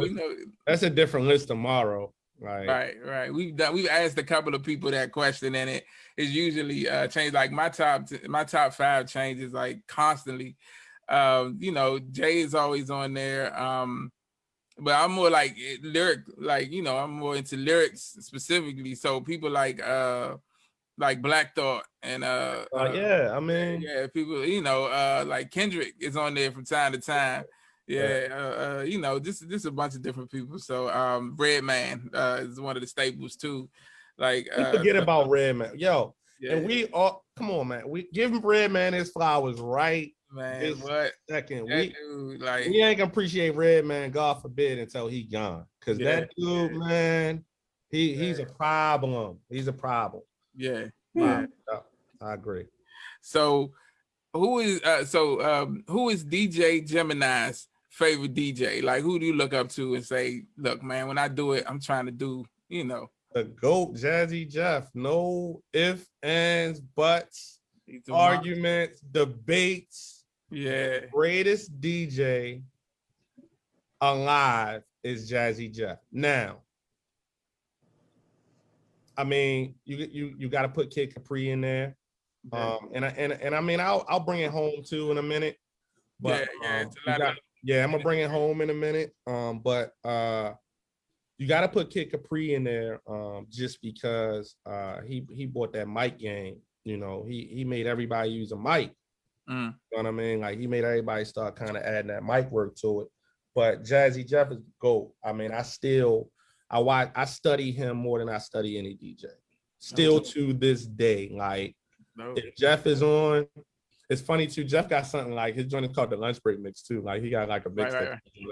know that's a different list tomorrow. Right. We've asked a couple of people that question, and it is usually changed. Like my top 5 changes like constantly. Jay is always on there. But I'm more like lyric, like I'm more into lyrics specifically. So people like Black Thought and people like Kendrick is on there from time to time. Just a bunch of different people. So Redman is one of the staples too. Like forget about Redman, and we all come on, man. We give him Redman his flowers right. Man, what second we ain't gonna appreciate Redman, God forbid, until he gone. Cause that dude, man, he's a problem. He's a problem. I agree. So who is DJ Gemini's favorite DJ? Like, who do you look up to and say, look, man, when I do it, I'm trying to do, the GOAT, Jazzy Jeff. No ifs, ands, buts, arguments, debates. Greatest DJ alive is Jazzy Jeff. Now, I mean, you got to put Kid Capri in there. And I mean, I'll bring it home too in a minute. But I'm gonna bring it home in a minute. But you got to put Kid Capri in there just because he bought that mic game. He made everybody use a mic. You know what I mean? Like he made everybody start kind of adding that mic work to it. But Jazzy Jeff is GOAT. I mean, I study him more than I study any DJ. Still to this day, like if Jeff is on, it's funny too. Jeff got something like his joint is called the Lunch Break Mix too. Like he got like a mix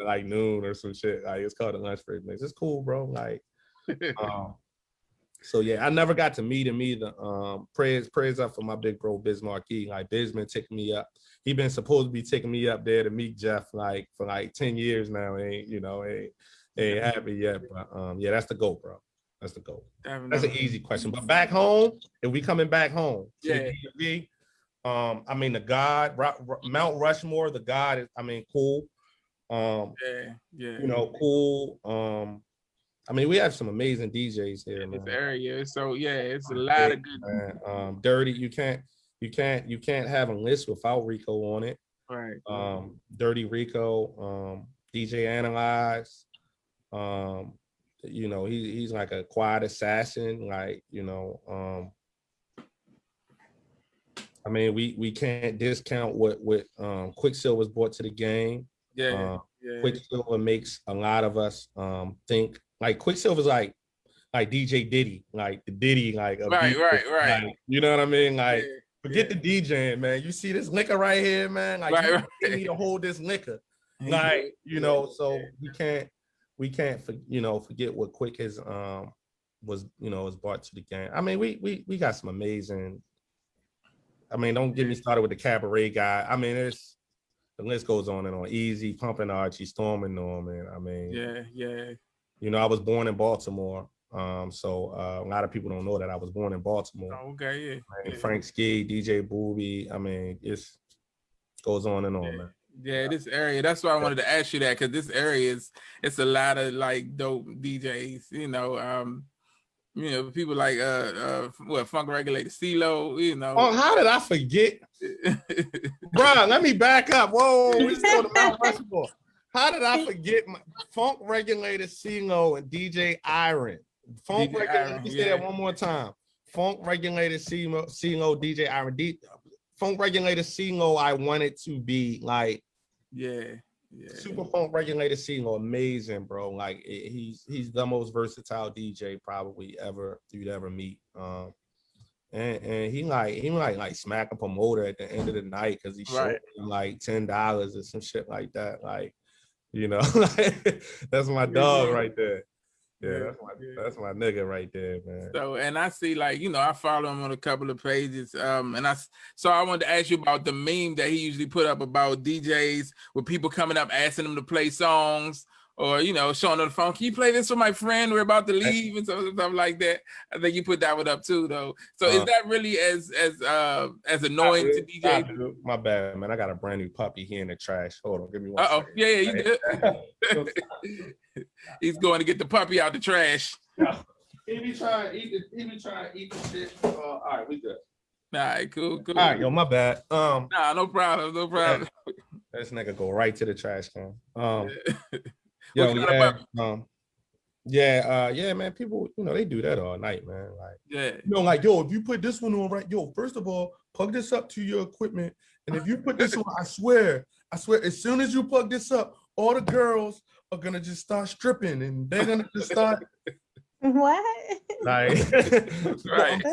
like noon or some shit. Like it's called the Lunch Break Mix. It's cool, bro. Like, so yeah, I never got to meet him either. Prayers up for my big bro Biz Marquis. Like Biz been taking me up. He been supposed to be taking me up there to meet Jeff like for like 10 years now. Ain't happy yet. But that's the GOAT, bro. That's the GOAT. That's an easy question. But back home, if we coming back home, I mean the God, Mount Rushmore, the God is, I mean, cool. Cool. I mean, we have some amazing DJs here in this area. So it's a lot of good. Dirty, you can't have a list without Rico on it. Right. Dirty Rico, DJ Analyze. you know, he's like a quiet assassin. Like, you know, I mean, we can't discount what Quicksilver's brought to the game. Yeah. Quicksilver makes a lot of us think like Quicksilver's like DJ Diddy, like the Diddy, like a right. like, you know what I mean? Like, forget the DJing, man. You see this liquor right here, man. Like, you need to hold this liquor. Like, you know, so we can't forget what Quick has was brought to the game. I mean, we got some amazing. I mean, don't get me started with the cabaret guy. I mean, the list goes on and on. Easy, Pumping Archie, Storming Norman. I mean, you know, I was born in Baltimore. So a lot of people don't know that I was born in Baltimore. Oh, okay, Frank Ski, DJ Booby. I mean, it's goes on and on, man. Yeah, this area. That's why I wanted to ask you that, because this area it's a lot of like dope DJs. You know, people like Funk Regulator CeeLo. You know. Oh, how did I forget, bro? Let me back up. Whoa, we still the Mount Rushmore. How did I forget Funk Regulator CeeLo and DJ Iron? Funk Regulator. Let me say that one more time. Funk Regulator CeeLo, DJ Iron. Funk Regulator CeeLo, I wanted to be like, Super Funk Regulator CeeLo, amazing, bro. Like he's the most versatile DJ probably you'd ever meet. And he like smack a promoter at the end of the night because he showed him like $10 or some shit like that. Like, you know, that's my dog right there. Yeah, that's my nigga right there, man. So, and I see, like, you know, I follow him on a couple of pages. And I wanted to ask you about the meme that he usually put up about DJs with people coming up asking him to play songs, or, you know, showing on the phone, can you play this for my friend? We're about to leave, and stuff like that. I think you put that one up too, though. So is that really as annoying to DJ? My bad, man. I got a brand new puppy here in the trash. Hold on, give me one second. Yeah, you did. He's going to get the puppy out the trash. He be trying to eat the shit. All right, we good. All right, cool. All right, yo, my bad. Nah, no problem. This nigga go right to the trash can. Man, people, you know, they do that all night, man. Like, you know, like, yo, if you put this one on right, yo, first of all, plug this up to your equipment, and if you put this on, I swear, as soon as you plug this up, all the girls are gonna just start stripping, and they're gonna just start. What? Like, I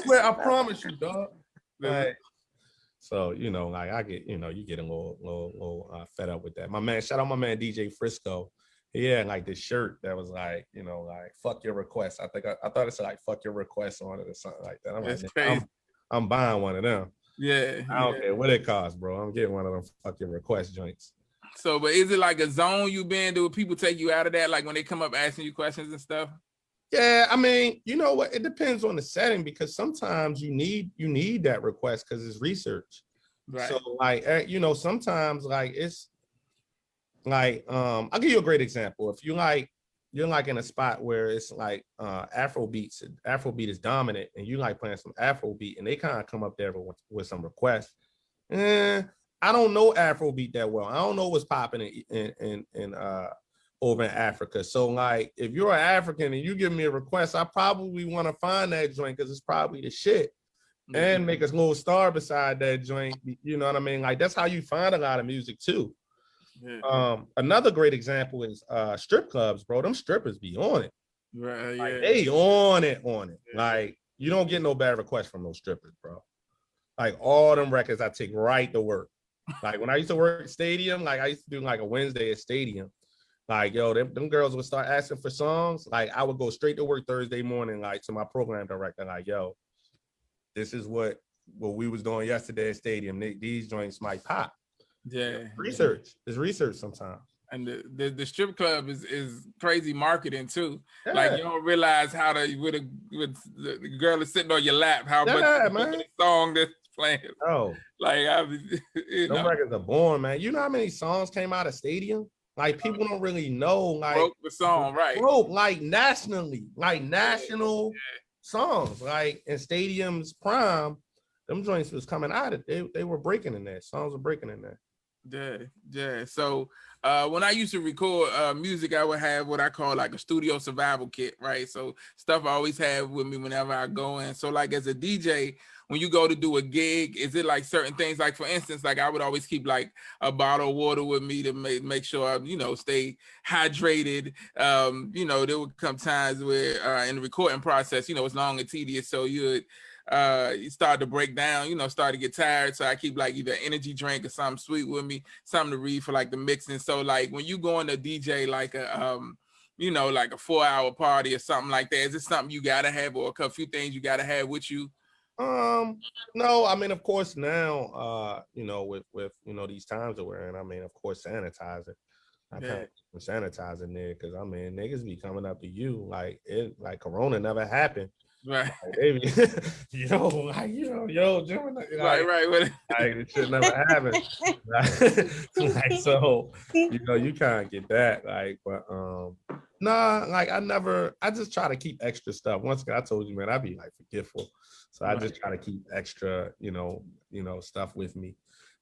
swear, I promise you, dog. Like, so, you know, like I get, you know, you get a little fed up with that. My man, shout out my man DJ Frisco. He had like this shirt that was like, you know, like fuck your request. I think I thought it said like fuck your request on it or something like that. I'm like, I'm buying one of them. Yeah. I don't care what it costs, bro. I'm getting one of them fuck your request joints. So, but is it like a zone you been to? People take you out of that, like when they come up asking you questions and stuff? Yeah, I mean, you know what? It depends on the setting, because sometimes you need that request because it's research. Right. So like, you know, sometimes like it's like, I'll give you a great example. If you're like in a spot where it's like Afrobeat is dominant, and you like playing some Afrobeat, and they kind of come up there with some requests. I don't know Afrobeat that well. I don't know what's popping in over in Africa. So like, if you're an African and you give me a request, I probably want to find that joint because it's probably the shit, and make a little star beside that joint. You know what I mean? Like, that's how you find a lot of music too. Another great example is strip clubs, bro. Them strippers be on it. Right. Like, they on it. Like, you don't get no bad requests from those strippers, bro. Like, all them records I take right to work. Like, when I used to work at Stadium, like I used to do like a Wednesday at Stadium. Like, yo, them girls would start asking for songs. Like, I would go straight to work Thursday morning, like, to my program director, like, yo, this is what we was doing yesterday at Stadium. These joints might pop. Yeah. Research. It's research sometimes. And the strip club is crazy marketing too. Yeah. Like, you don't realize how with the girl is sitting on your lap, how much man. song that's playing. Oh, like, them records are born, man. You know how many songs came out of Stadium? Like, people don't really know. Like, broke the song, right? Broke, like, nationally, like national songs. Like, in Stadium's prime, them joints was coming out of. They were breaking in there. Songs were breaking in there. Yeah. So when I used to record music, I would have what I call like a studio survival kit, right? So stuff I always have with me whenever I go in. So like as a DJ, when you go to do a gig, is it like certain things? Like for instance, like I would always keep like a bottle of water with me to make sure I, stay hydrated. There would come times where in the recording process, it's long and tedious. So you start to break down, start to get tired. So I keep like either energy drink or something sweet with me, something to read for like the mixing. So like when you go on to DJ like like a 4-hour party or something like that, is it something you gotta have or a few things you gotta have with you? No, I mean, of course now, with these times that we're in, I mean, of course, sanitizer. I kind of sanitizing there because I mean, niggas be coming up to you like Corona never happened. Right. Like, yo, Gemini, right. Like it should never happen. So you can't get that. But nah, I just try to keep extra stuff. Once again, I told you, man, I'd be like forgetful. So I just try to keep extra, stuff with me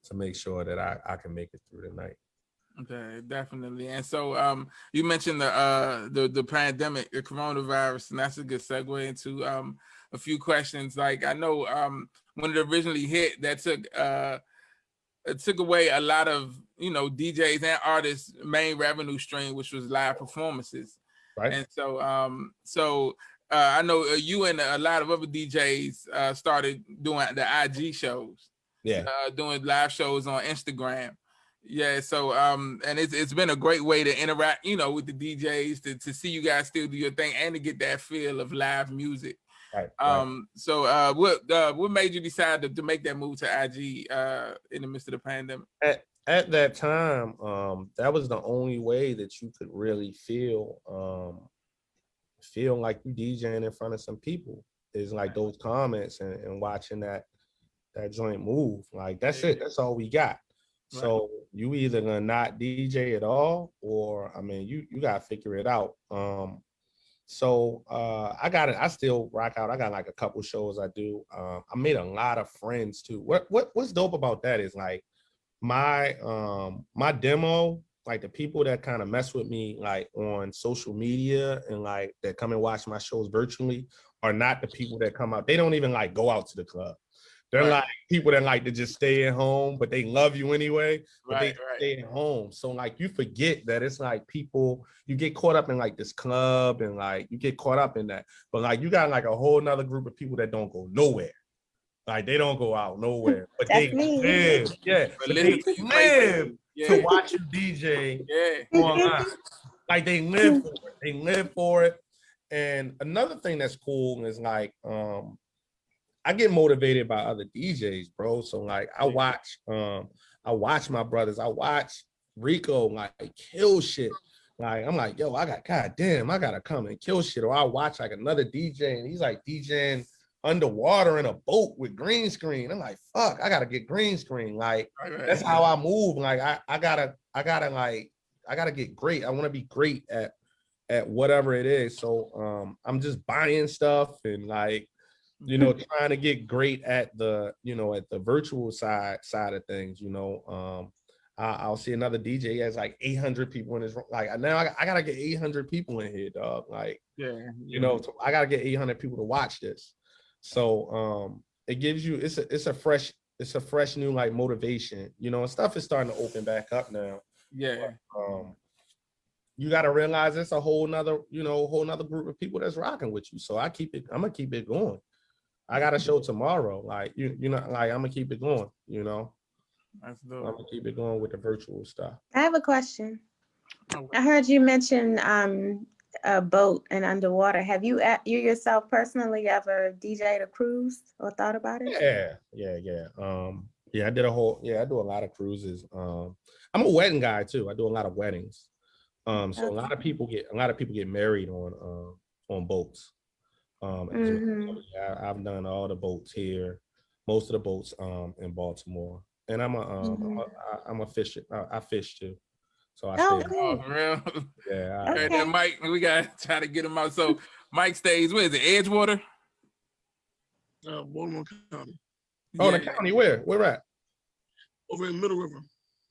to make sure that I can make it through the night. Okay, definitely. And so you mentioned the pandemic, the coronavirus, and that's a good segue into a few questions. Like I know when it originally hit, that it took away a lot of DJs and artists' main revenue stream, which was live performances. Right. And so I know you and a lot of other DJs started doing the IG shows. Yeah. Doing live shows on Instagram. Yeah, so and it's been a great way to interact, with the DJs to see you guys still do your thing and to get that feel of live music. Right. So what made you decide to make that move to IG in the midst of the pandemic? At that time, that was the only way that you could really feel like you DJing in front of some people is like those comments and watching that joint move. Like that's it. That's all we got. Right. So you either gonna not DJ at all, or I mean, you gotta figure it out. So I got it. I still rock out. I got like a couple shows I do. I made a lot of friends too. What's dope about that is like my demo, like the people that kind of mess with me like on social media and like that come and watch my shows virtually are not the people that come out. They don't even like go out to the club. They're like people that like to just stay at home, but they love you anyway, but they stay at home. So like you forget that it's like people, you get caught up in like this club and like you get caught up in that. But like you got like a whole nother group of people that don't go nowhere. Like they don't go out nowhere, but they live. Yeah, but they live to watch you DJ online. Like they live for it. They live for it. And another thing that's cool is like I get motivated by other DJs, bro. So like I watch my brothers. I watch Rico like kill shit. Like I'm like, yo, I gotta come and kill shit. Or I watch like another DJ and he's like DJing underwater in a boat with green screen. I'm like, fuck, I gotta get green screen. Like that's how I move. Like I gotta get great. I want to be great at whatever it is. So I'm just buying stuff and like trying to get great at the at the virtual side of things. I'll see another DJ has like 800 people in his room. Like now I gotta get 800 people in here, dog. Like so I gotta get 800 people to watch this. So it gives you it's a fresh new like motivation. And stuff is starting to open back up now. Yeah. But, you got to realize it's a whole nother group of people that's rocking with you. So I'm gonna keep it going. I got a show tomorrow. Like like I'm gonna keep it going. That's dope. I'm gonna keep it going with the virtual stuff. I have a question. I heard you mention a boat and underwater. Have you yourself personally ever DJ'd a cruise or thought about it? Yeah. I do a lot of cruises. I'm a wedding guy too. I do a lot of weddings. So a lot of people get married on boats. I've done all the boats here, most of the boats in Baltimore, and I'm a fisher. I fish too, so I stay. Oh, for real? Yeah. Okay. That Mike, we gotta try to get him out. So Mike stays. Where is it? Edgewater. Baltimore County. Oh, the county. Where at? Over in Middle River.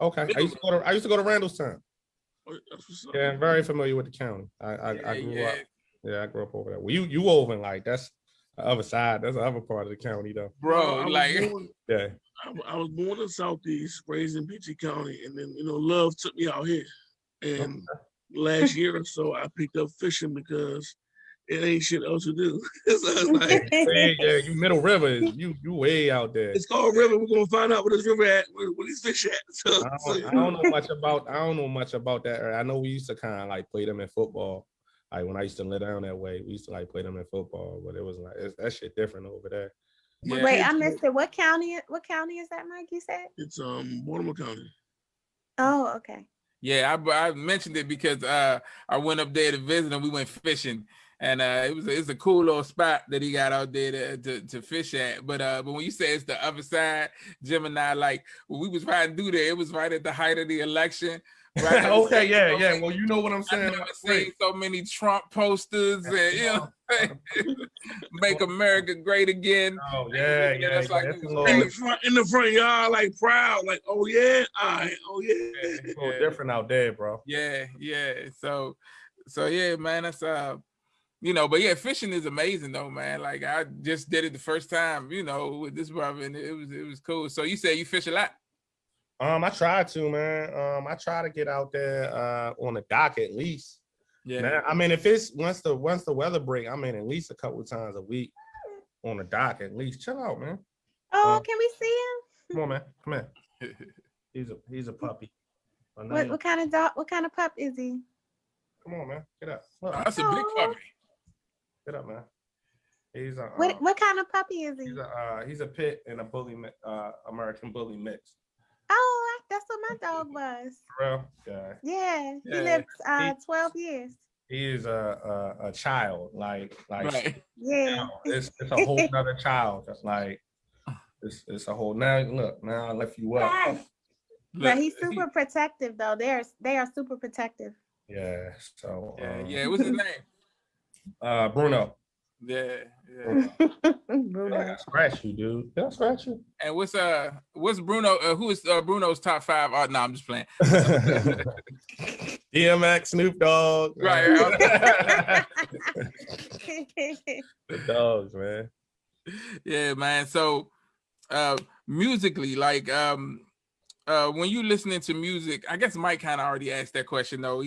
Okay. I used to go to Randallstown. Yeah, I'm very familiar with the county. I grew up. Yeah, I grew up over there. Well, you over in like that's the other side. That's the other part of the county, though. Bro, yeah. I was born in Southeast, raised in Peachey County, and then love took me out here. And last year or so, I picked up fishing because it ain't shit else to do. So like, yeah, you Middle River, you way out there. It's called River. We're gonna find out where this river at, where these fish at. So, I don't know much about that. I know we used to kind of like play them in football. Like when I used to live down that way, we used to like play them in football, but it was like that shit different over there. Yeah. Wait, I missed it. What county is that, Mike? You said it's Baltimore County. Oh, okay. Yeah, I mentioned it because I went up there to visit and we went fishing, and it's a cool little spot that he got out there to fish at. But when you say it's the other side, Gemini, like when we was riding through there, it was right at the height of the election. Right. Okay, yeah. Well, you know what I'm saying. I've never seen so many Trump posters and make America great again. Oh yeah. Like in the front yard, like proud, like oh yeah, It's a little different out there, bro. Yeah. So yeah, man, that's but yeah, fishing is amazing though, man. Like I just did it the first time, with this brother, and it was cool. So you said you fish a lot? I try to, man. I try to get out there on the dock at least. Yeah. Man, I mean, if it's once the weather break, I mean, at least a couple of times a week on the dock at least. Chill out, man. Oh, can we see him? Come on, man. Come here. He's a puppy. What kind of dog? What kind of pup is he? Come on, man. Get up. Look. That's a big puppy. Get up, man. He's a what kind of puppy is he? He's a pit and a bully American bully mix. Oh, that's what my dog was. Real guy. Yeah, he lived 12 years. He is a child, like right. Yeah. It's a whole nother child. That's like it's a whole now. Look, now I left you up. But he's super protective though. They are super protective. Yeah. So yeah. What's his name? Bruno. Yeah. Bruno. I scratch you, dude. Did I scratch you? And what's Bruno? Who is Bruno's top 5? Oh, no, I'm just playing. DMX, Snoop Dogg. Right. The dogs, man. Yeah, man. So, musically, like, when you listening to music, I guess Mike kind of already asked that question though.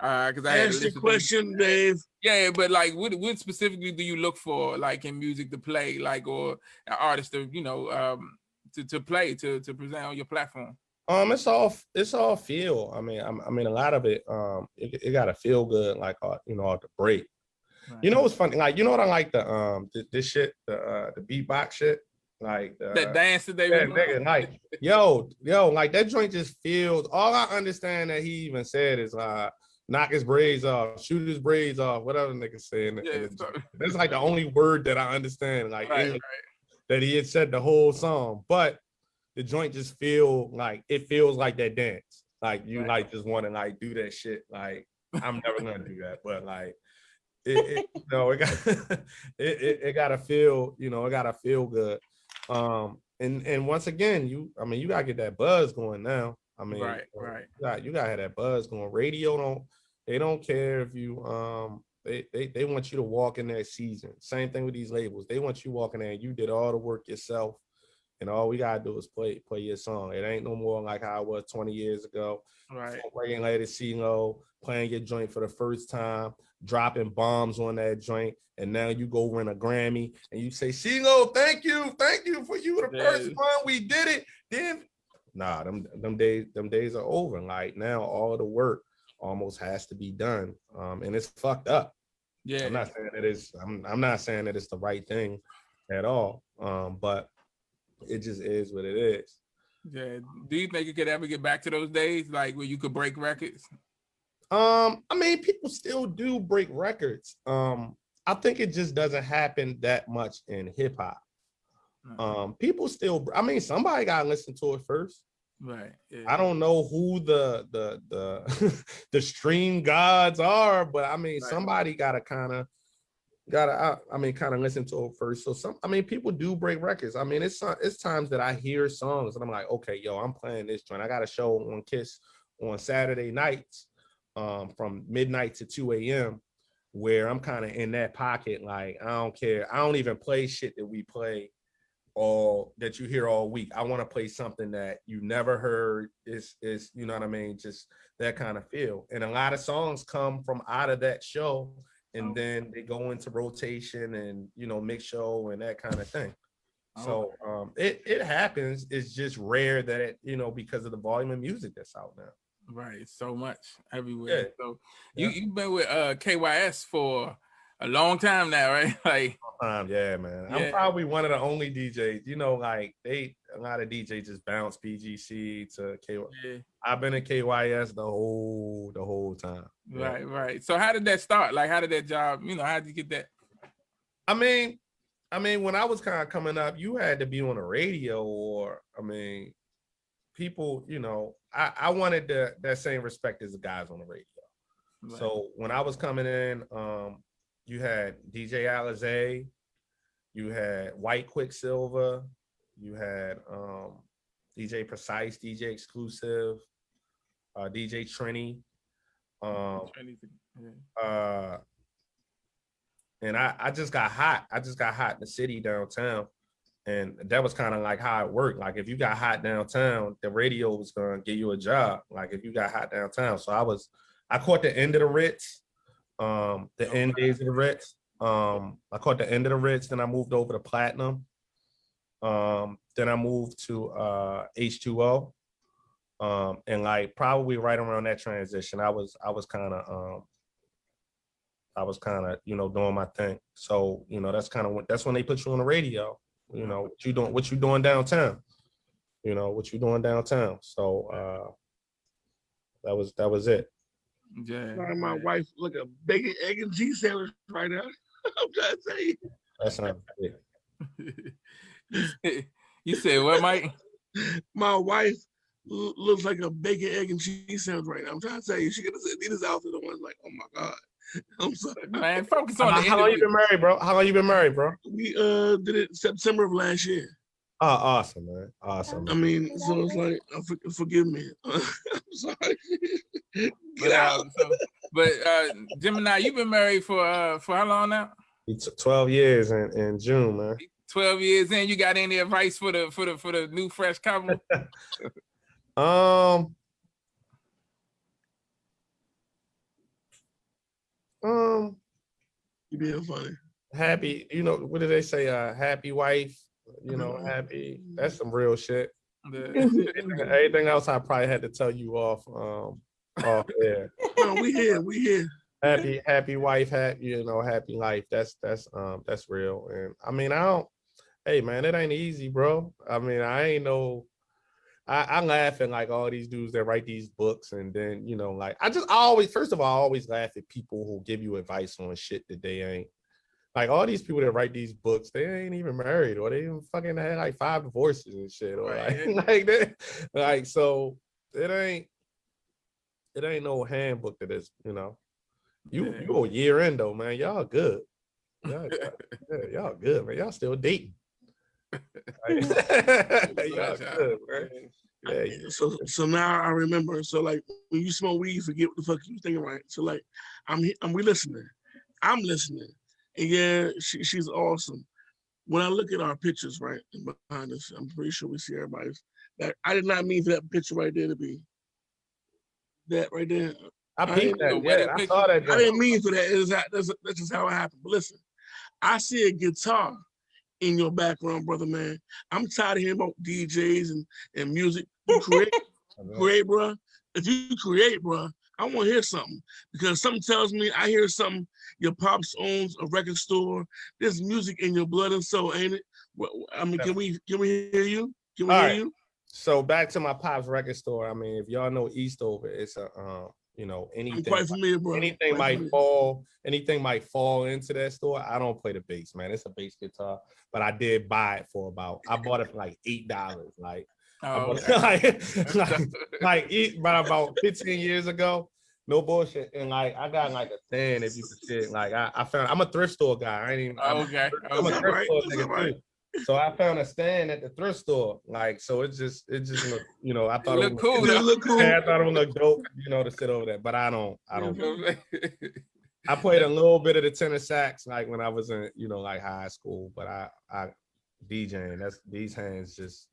Because I asked the question, Dave. Yeah, but like, what specifically do you look for, like in music to play, like, or an artist to to play to present on your platform? It's all feel. I mean, a lot of it. It gotta feel good, like off the break. Right. You know what's funny? Like, you know what I like this shit, the beatbox shit. Like that dance that they nigga, like yo, like that joint just feels. All I understand that he even said is knock his braids off, shoot his braids off, whatever nigga saying. Yeah, that's like the only word that I understand, like right. That he had said the whole song. But the joint just feels like that dance. Like you like just want to like do that shit. Like I'm never gonna do that, but like it gotta feel, it gotta feel good. And once again, you gotta get that buzz going now. I mean, right. You gotta have that buzz going. Radio don't care if you they want you to walk in that season. Same thing with these labels. They want you walking there and you did all the work yourself, and all we gotta do is play your song. It ain't no more like how it was 20 years ago. Right. Working later, CeeLo, playing your joint for the first time, dropping bombs on that joint, and now you go win a Grammy and you say, CeeLo, thank you for you the first one. We did it. Then nah, them days are over. Like now all the work almost has to be done. And it's fucked up. Yeah. I'm not saying that I'm not saying that it's the right thing at all. But it just is what it is. Yeah. Do you think you could ever get back to those days, like where you could break records? I mean, people still do break records. I think it just doesn't happen that much in hip hop. People still, I mean, somebody gotta listen to it first. Right. Yeah. I don't know who the the stream gods are, but I mean, somebody gotta kind of I mean, kind of listen to it first. So people do break records. I mean, it's times that I hear songs and I'm like, okay, yo, I'm playing this joint. I got a show on Kiss on Saturday nights, from midnight to 2 a.m. where I'm kind of in that pocket. Like, I don't care. I don't even play shit that we play all that you hear all week. I want to play something that you never heard. Is you know what I mean? Just that kind of feel. And a lot of songs come from out of that show. And then they go into rotation and, you know, mix show and that kind of thing. So it happens. It's just rare that it, you know, because of the volume of music that's out now. Right. So much everywhere. Yeah. So you've been with KYS for a long time now, right? Like, yeah, man. Yeah. I'm probably one of the only DJs, you know, like a lot of DJs just bounce BGC to KYS. Yeah. I've been in KYS the whole time. Right, right. So how did that start? Like, how did that job, you know, how did you get that? I mean, when I was kind of coming up, you had to be on the radio, or, I mean, people, you know, I wanted that same respect as the guys on the radio. Right. So when I was coming in, you had DJ Alizé, you had White Quicksilver, you had DJ Precise, DJ Exclusive, DJ Trini. And I just got hot. I just got hot in the city downtown. And that was kind of like how it worked. Like, if you got hot downtown, the radio was gonna give you a job. Like, if you got hot downtown. So I caught the end of the Ritz, end days of the Ritz. I caught the end of the Ritz, then I moved over to Platinum. Then I moved to H2O. And like probably right around that transition, I was kind of you know, doing my thing. So, you know, that's when they put you on the radio. You know, what you doing downtown. You know, what you doing downtown. So that was it. Yeah. My wife look a bacon, egg, and cheese sandwich right now. I'm trying to tell you. That's not it. You said what, Mike? My wife looks like a bacon, egg, and cheese sandwich right now. I'm trying to tell you, she could have said Nina's outfit. The one's like, oh my God. I'm sorry. Man, focus on how long you been married, bro? How long you been married, bro? We did it September of last year. Oh, awesome, man. Awesome. I mean, so it's like, forgive me. I'm sorry. Get out. But Gemini, you've been married for how long now? 12 years in June, man. 12 years in. You got any advice for the new fresh couple? You being funny. Happy, you know, what did they say? Happy wife, you know, happy. That's some real shit. Everything else I probably had to tell you off air. No, we here. Happy wife, happy life. That's real. And I mean, hey man, it ain't easy, bro. I mean, I laugh at like all these dudes that write these books, and then, you know, like I always laugh at people who give you advice on shit that they ain't. Like, all these people that write these books, they ain't even married, or they even fucking had like 5 divorces and shit, or like that. Like, so it ain't no handbook to this, you know. You a year in though, man. Y'all good. Y'all good, man. Y'all still dating. Y'all good, man. Yeah. So now I remember. So like, when you smoke weed, you forget what the fuck you was thinking, right? So like, we listening. I'm listening. And yeah, she's awesome. When I look at our pictures, right, behind us, I'm pretty sure we see everybody's. That I did not mean for that picture right there to be that right there. I peeped that. Yeah, I saw that. I didn't mean for that. That's just how it happened. But listen, I see a guitar in your background, brother, man. I'm tired of hearing about DJs and music. You create, bro. If you create, bro, I want to hear something, because something tells me I hear something. Your pops owns a record store. There's music in your blood and soul, ain't it? I mean, can we hear you? Can we hear you? So back to my pops record store. I mean, if y'all know Eastover, it's a you know, anything. I'm quite familiar, bro. Anything might fall into that store. I don't play the bass, man. It's a bass guitar, but I did buy it for I bought it for like $8. Like, about 15 years ago. No bullshit. And like I got like a stand if you could see it. Like I found I'm a thrift store guy. I ain't even I'm a thrift store nigga too. So I found a stand at the thrift store. Like so it just looked, you know, I thought it looked cool. It looked cool. I thought it would look dope, you know, to sit over there. But I don't I played a little bit of the tenor sax like when I was in, you know, like high school, but I DJing, that's these hands just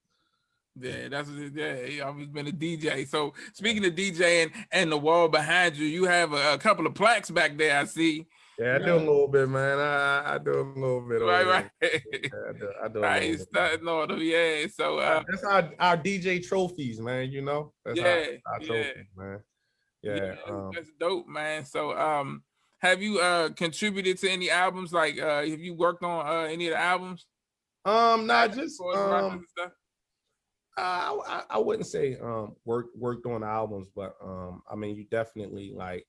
I've always been a DJ. So speaking of DJing and the wall behind you, you have a couple of plaques back there, I see. Yeah, I do a little bit, man. I do a little bit. Right. Yeah, I do a nice. little bit. Yeah. So that's our DJ trophies, man. You know, that's our trophies, man. Yeah, that's dope, man. So have you contributed to any albums? Like have you worked on any of the albums? Not just I wouldn't say worked on albums, but I mean you definitely like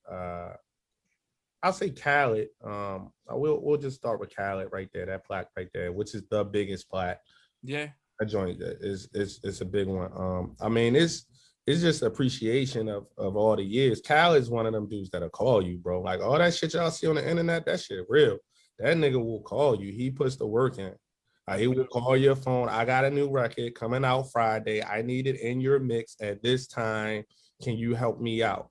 I'll say Khaled. We'll just start with Khaled right there, that plaque right there, which is the biggest plaque. Yeah. That joint is a big one. I mean it's just appreciation of all the years. Khaled's one of them dudes that'll call you, bro. Like all that shit y'all see on the internet, that shit real. That nigga will call you. He puts the work in. He will call your phone. I got a new record coming out Friday. I need it in your mix at this time. Can you help me out?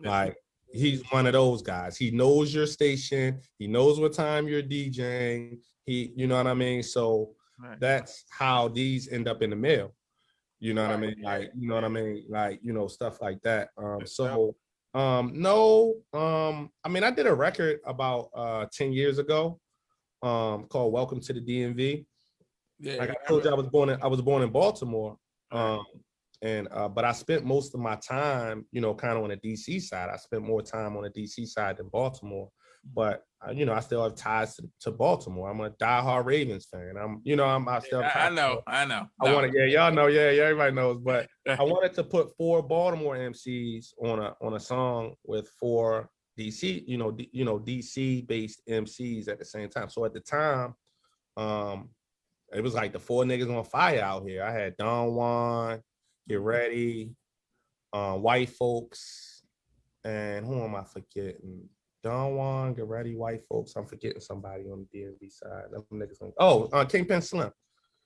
Like he's one of those guys. He knows your station. He knows what time you're DJing. You know what I mean? So that's how these end up in the mail. You know what I mean? Like, you know what I mean? Like, you know, stuff like that. No, I mean, I did a record about 10 years ago. Called Welcome to the DMV. Yeah, like I told you, I was born in Baltimore. But I spent most of my time, you know, kind of on the DC side. I spent more time on the DC side than Baltimore. But you know, I still have ties to Baltimore. I'm a diehard Ravens fan. I still have ties. I know. Y'all know, everybody knows. But I wanted to put 4 Baltimore MCs on a song with 4 DC, DC based MCs at the same time. So at the time, it was like the 4 niggas on fire out here. I had Don Juan, Get Ready, White Folks, and who am I forgetting? Don Juan, Get Ready, White Folks. I'm forgetting somebody on the DMV side. Them niggas Kingpin Slim.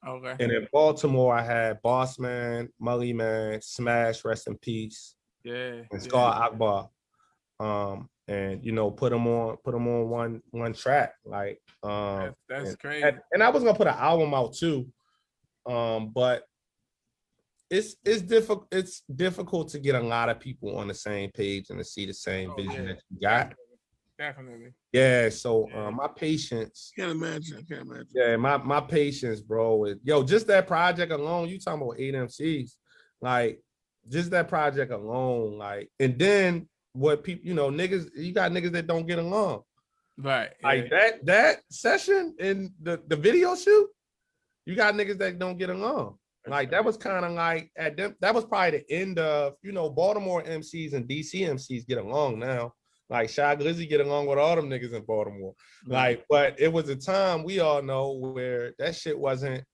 Okay. And in Baltimore, I had Boss Man, Mully Man, Smash, rest in peace. Yeah. And Scar Akbar. And you know, put them on one track. Like that's crazy. And I was gonna put an album out too. But it's difficult to get a lot of people on the same page and to see the same vision that you got. Definitely. Yeah. So my patience. I can't imagine. Yeah, my patience, bro. Just that project alone, you talking about 8 MCs. Like, just that project alone, like, and then what people, you know, niggas, you got niggas that don't get along. Right. Like that session in the video shoot, you got niggas that don't get along. Like that was kind of like that was probably the end of, you know, Baltimore MCs and DC MCs get along now. Like Shy Glizzy get along with all them niggas in Baltimore. Like, but it was a time we all know where that shit wasn't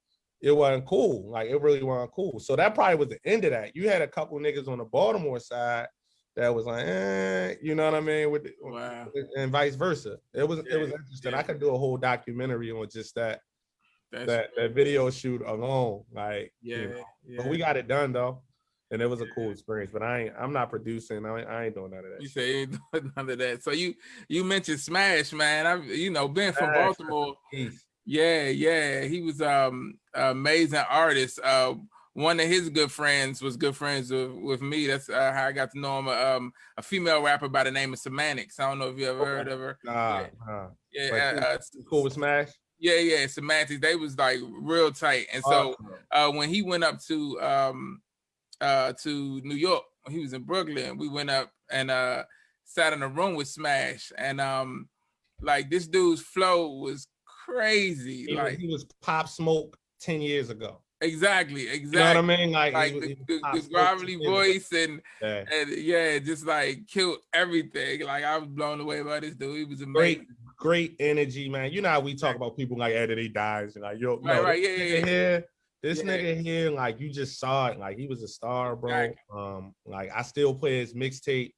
cool. Like it really wasn't cool. So that probably was the end of that. You had a couple niggas on the Baltimore side that was like, you know what I mean? And vice versa. It was interesting. I could do a whole documentary on just that video shoot alone. Like, but we got it done though. And it was a cool experience, but I'm not producing. I ain't doing none of that. You say you ain't doing none of that. So you mentioned Smash, man. I've been from Baltimore. Yeah. He was amazing artist. One of his good friends was good friends with me. That's how I got to know him. A female rapper by the name of Semantics. I don't know if you ever heard of her. Cool with Smash. Yeah, Semantics. They was like real tight. And so when he went up to New York, when he was in Brooklyn, we went up and sat in a room with Smash. And like this dude's flow was crazy. He was Pop Smoke 10 years ago. Exactly. You know what I mean? Like the gravelly voice and just like killed everything. Like I was blown away by this dude. He was amazing. Great energy, man. You know how we talk about people like after they dies and like this nigga here, like you just saw it. Like he was a star, bro. Exactly. Like I still play his mixtape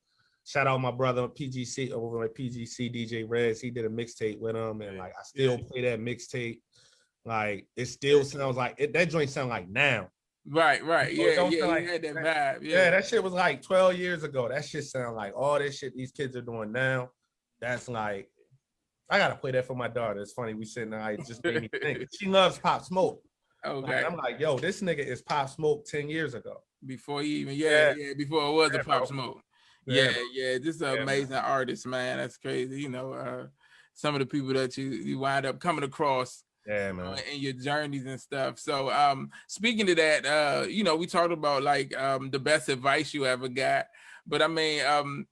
Shout out my brother PGC over at PGC DJ Rez. He did a mixtape with him, and like I still play that mixtape. Like it still sounds like it. That joint sound like now. Right. You know, Yeah. like, He had that vibe. Yeah, that shit was like 12 years ago. That shit sound like all this shit these kids are doing now. That's like, I gotta play that for my daughter. It's funny, we sitting there, it just made me think. She loves Pop Smoke. Okay. Like, I'm like, yo, this nigga is Pop Smoke 10 years ago. Before he even, before it was a Pop Smoke. Yeah. Just an amazing artist, man. That's crazy. You know, some of the people that you wind up coming across. Yeah, man. In your journeys and stuff. So speaking of that, you know, we talked about like the best advice you ever got. But I mean,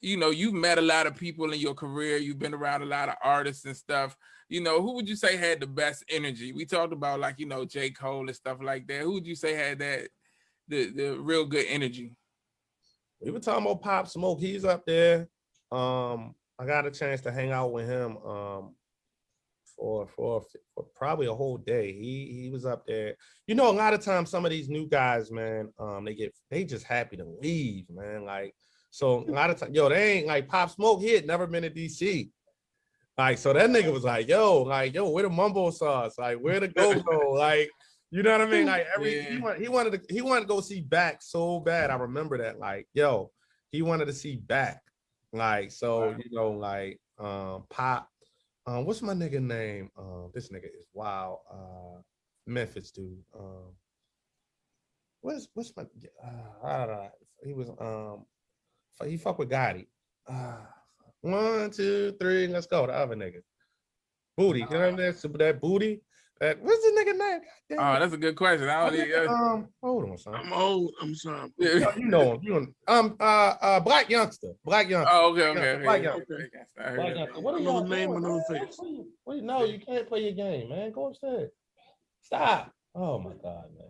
you know, you've met a lot of people in your career. You've been around a lot of artists and stuff. You know, who would you say had the best energy? We talked about like, you know, J. Cole and stuff like that. Who would you say had that the real good energy? We were talking about Pop Smoke. He's up there. I got a chance to hang out with him for probably a whole day. He was up there. You know, a lot of times some of these new guys, man, they just happy to leave, man. Like, so a lot of times, they ain't like Pop Smoke. He had never been to DC. Like, so that nigga was like, yo, where the mumbo sauce? Like, where the go-go? Like, you know what I mean? Like he wanted to go see Back so bad. I remember that. Like, yo, he wanted to see Back. Like, so, you know, like Pop. What's my nigga name? This nigga is wild. Memphis dude. What's my he was he fuck with Gotti. 1, 2, 3, let's go. The other nigga. Booty. You know that Booty? What's the nigga name? Oh, that's a good question. I don't hold on, son. I'm old. I'm sorry. You know him. You know Black Youngster. Oh, okay. Black Youngster. Black Youngster. What are y'all name on those face? Wait, no, you can't play your game, man. Go upstairs. Stop. Oh my God, man.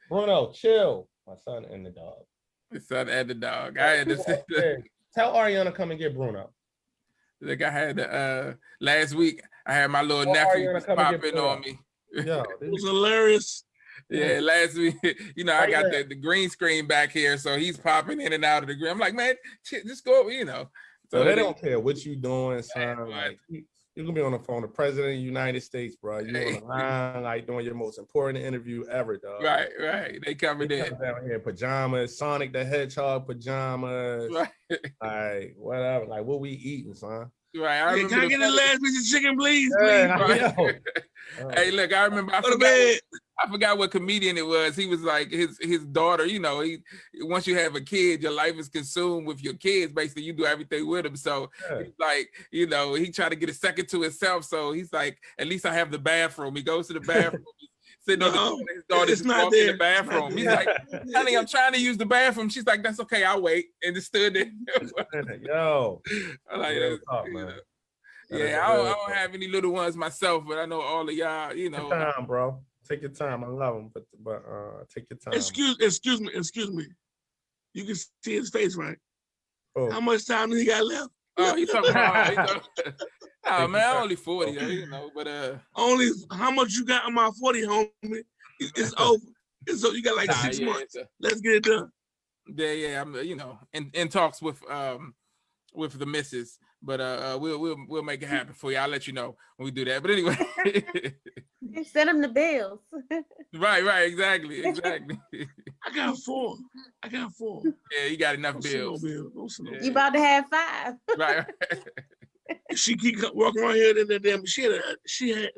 Bruno, chill. My son and the dog. The son and the dog. I had to say that. Tell Ariana come and get Bruno. Like I had last week, I had my little nephew popping on me. Yeah, it was hilarious. Yeah, last week, you know, I got the green screen back here, so he's popping in and out of the green. I'm like, man, just go, you know. So they don't care what you doing, son. Like, you're gonna be on the phone, the president of the United States, bro. You're on the line, like doing your most important interview ever, dog. Right. They covered it. Down here in pajamas, Sonic the Hedgehog pajamas. Right. Like, whatever. Like, what we eating, son? Right. Hey, can I get the last piece of chicken, please? Right. Hey, look, I remember. I forgot what comedian it was. He was like his daughter. You know, once you have a kid, your life is consumed with your kids. Basically, you do everything with them. So he's like, you know, he tried to get a second to himself. So he's like, at least I have the bathroom. He goes to the bathroom. Sitting on his daughter's walking in the bathroom. He's like, honey, I'm trying to use the bathroom. She's like, that's okay, I'll wait. And just stood there. Yo. I'm like, yeah, I don't have any little ones myself, but I know all of y'all, you know. Take your time, bro. Take your time. I love them, but take your time. Excuse me. You can see his face, right? Oh. How much time do he got left? Oh, he's talking about. Oh man, I'm only 40, you know, but only how much you got on my 40, homie? It's over. So you got like 6 months. Let's get it done. Yeah. I'm, you know, in talks with the missus, but we'll make it happen for you. I'll let you know when we do that. But anyway, send them the bills. Right, exactly. I got 4. Yeah, you got enough bills. You about to have 5. Right. She keep walking around here, and she had an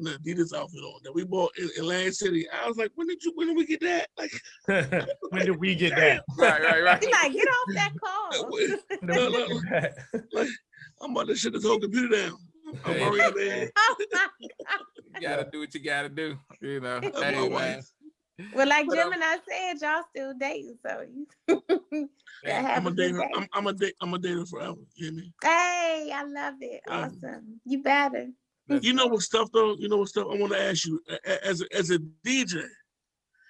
Adidas outfit on that we bought in Atlantic City. I was like, when did we get that? Like, when did we get that? Right. He's like, get off that car. Like, I'm about to shut this whole computer down. I'm already there. Oh my God. You gotta do what you gotta do, you know. Hey, man. Well, like Gemini said, y'all still dating, so you I'm a dater forever. You hear me? Hey, I love it. Awesome. You better. You know what stuff though? You know what stuff I want to ask you as a DJ.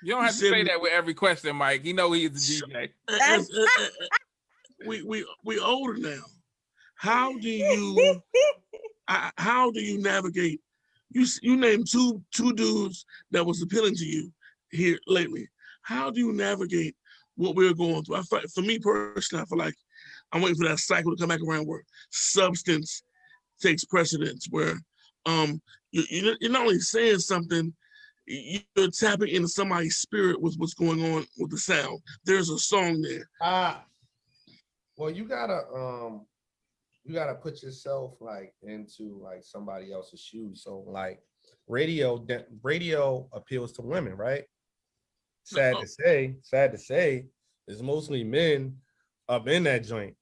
You don't have to say that with every question, Mike. You know he's a DJ. We older now. How do you navigate? You named two dudes that was appealing to you here lately. How do you navigate what we're going through? For me personally, I feel like I'm waiting for that cycle to come back around where substance takes precedence, where you're not only saying something, you're tapping into somebody's spirit with what's going on with the sound. There's a song there. Well, you gotta put yourself like into like somebody else's shoes. So like radio appeals to women, right? Sad to say, it's mostly men up in that joint.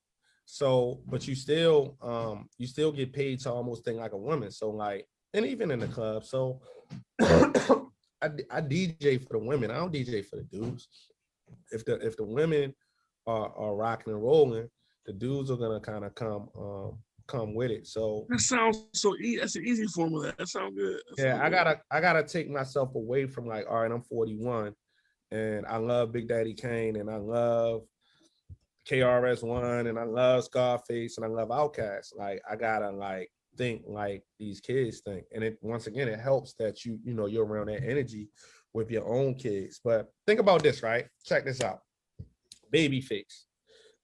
So, but you still get paid to almost think like a woman. So like, and even in the club. So I DJ for the women. I don't DJ for the dudes. If the women are rocking and rolling, the dudes are gonna kind of come with it. So that sounds so easy. That's an easy formula. That sounds good. I gotta take myself away from like, all right, I'm 41 and I love Big Daddy Kane and I love KRS-One and I love Scarface and I love Outkast. Like I gotta like think like these kids think. And it once again, it helps that you're around that energy with your own kids. But think about this, right? Check this out. Babyface,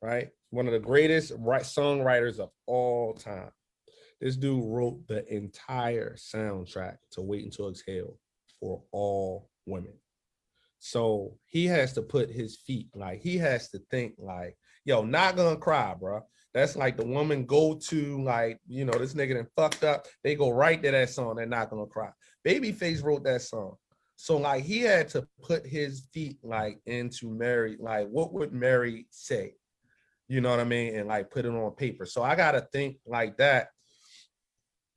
right? One of the greatest songwriters of all time. This dude wrote the entire soundtrack to Wait Until Exhale for all women. So he has to put his feet, like he has to think like, yo, not gonna cry, bro. That's like the woman go to, like, this nigga done fucked up. They go right to that song. They're not gonna cry. Babyface wrote that song. So like he had to put his feet like into Mary, like what would Mary say? You know what I mean? And like put it on paper. So I gotta think like that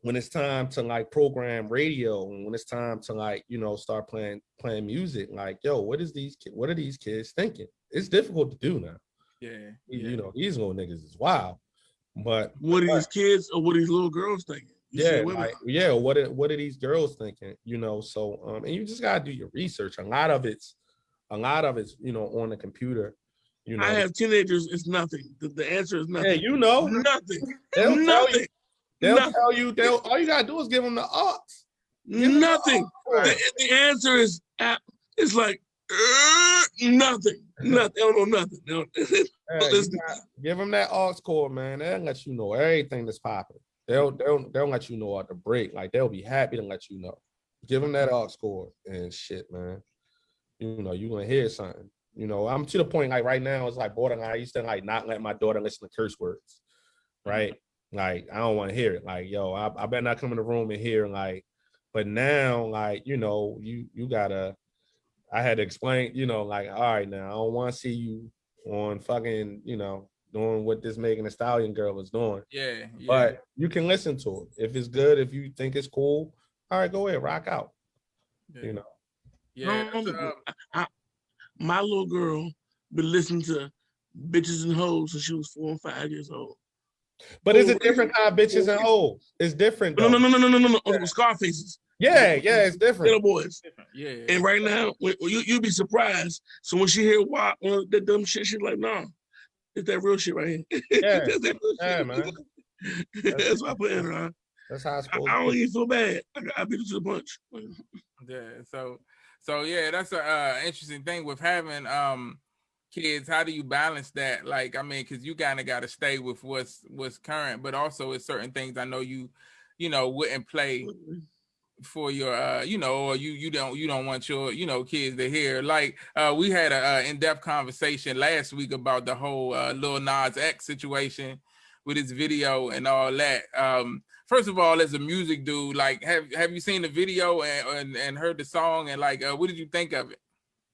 when it's time to like program radio and when it's time to like, start playing music. Like, yo, what are these kids thinking? It's difficult to do now. Yeah. These little niggas is wild. But what are these kids or what are these little girls thinking? What are these girls thinking? So and you just gotta do your research. A lot of it's on the computer. I have teenagers, it's nothing. The answer is nothing. Yeah, nothing. Nothing. They'll tell you, all you gotta do is give them the aux. Nothing. The answer is it's like nothing. Nothing. They don't know nothing. Give them that aux cord, man. They'll let you know everything that's popping. They'll let you know at the break. Like they'll be happy to let you know. Give them that aux cord and shit, man. You're gonna hear something. I'm to the point like right now, it's like borderline. I used to like not let my daughter listen to curse words, right? Like I don't want to hear it. Like, yo, I better not come in the room and hear like. But now, like, you gotta. I had to explain, like, all right, now I don't want to see you on fucking, doing what this Megan Thee Stallion girl is doing. Yeah. But you can listen to it if it's good. If you think it's cool, all right, go ahead, rock out. Yeah. Yeah. My little girl been listening to bitches and hoes since she was 4 and 5 years old. But it's a different kind of bitches and hoes. It's different. Though. No. Scarfaces. Yeah, it's different. Little boys. Yeah. And right now, you'll be surprised. So when she hear that dumb shit, she's like, "No, it's that real shit right here." Yeah, man. That's why I put in her. That's how it's supposed I don't even feel bad. I beat her to the punch. Yeah. So yeah, that's a interesting thing with having kids. How do you balance that? Like, I mean, because you kind of got to stay with what's current, but also it's certain things I know you wouldn't play for your or you don't want your kids to hear. Like we had a in-depth conversation last week about the whole Lil Nas X situation with his video and all that. First of all, as a music dude, like have you seen the video and heard the song and like what did you think of it?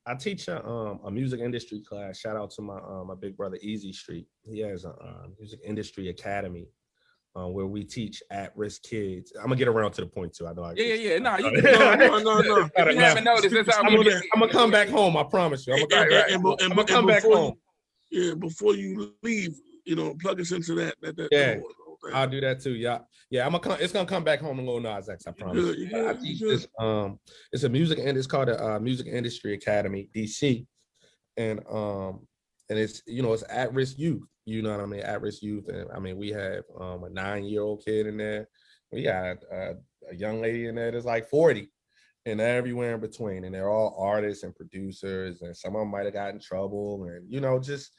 I teach a music industry class. Shout out to my big brother Easy Street. He has a music industry academy where we teach at-risk kids. I'm gonna get around to the point too. I know. No. If you haven't noticed, that's how I'm gonna come back home. I promise you. I'm gonna come back home. Yeah, before you leave, plug us into that. Yeah, I'll do that too. Yeah. It's gonna come back home to Lil Nas X. I promise. I teach this. It's a music and it's called a Music Industry Academy, DC, and it's it's at-risk youth. You know what I mean? At-risk youth, and I mean we have a 9-year-old kid in there. We got a young lady in there that's like 40, and everywhere in between, and they're all artists and producers, and some of them might have gotten in trouble, and just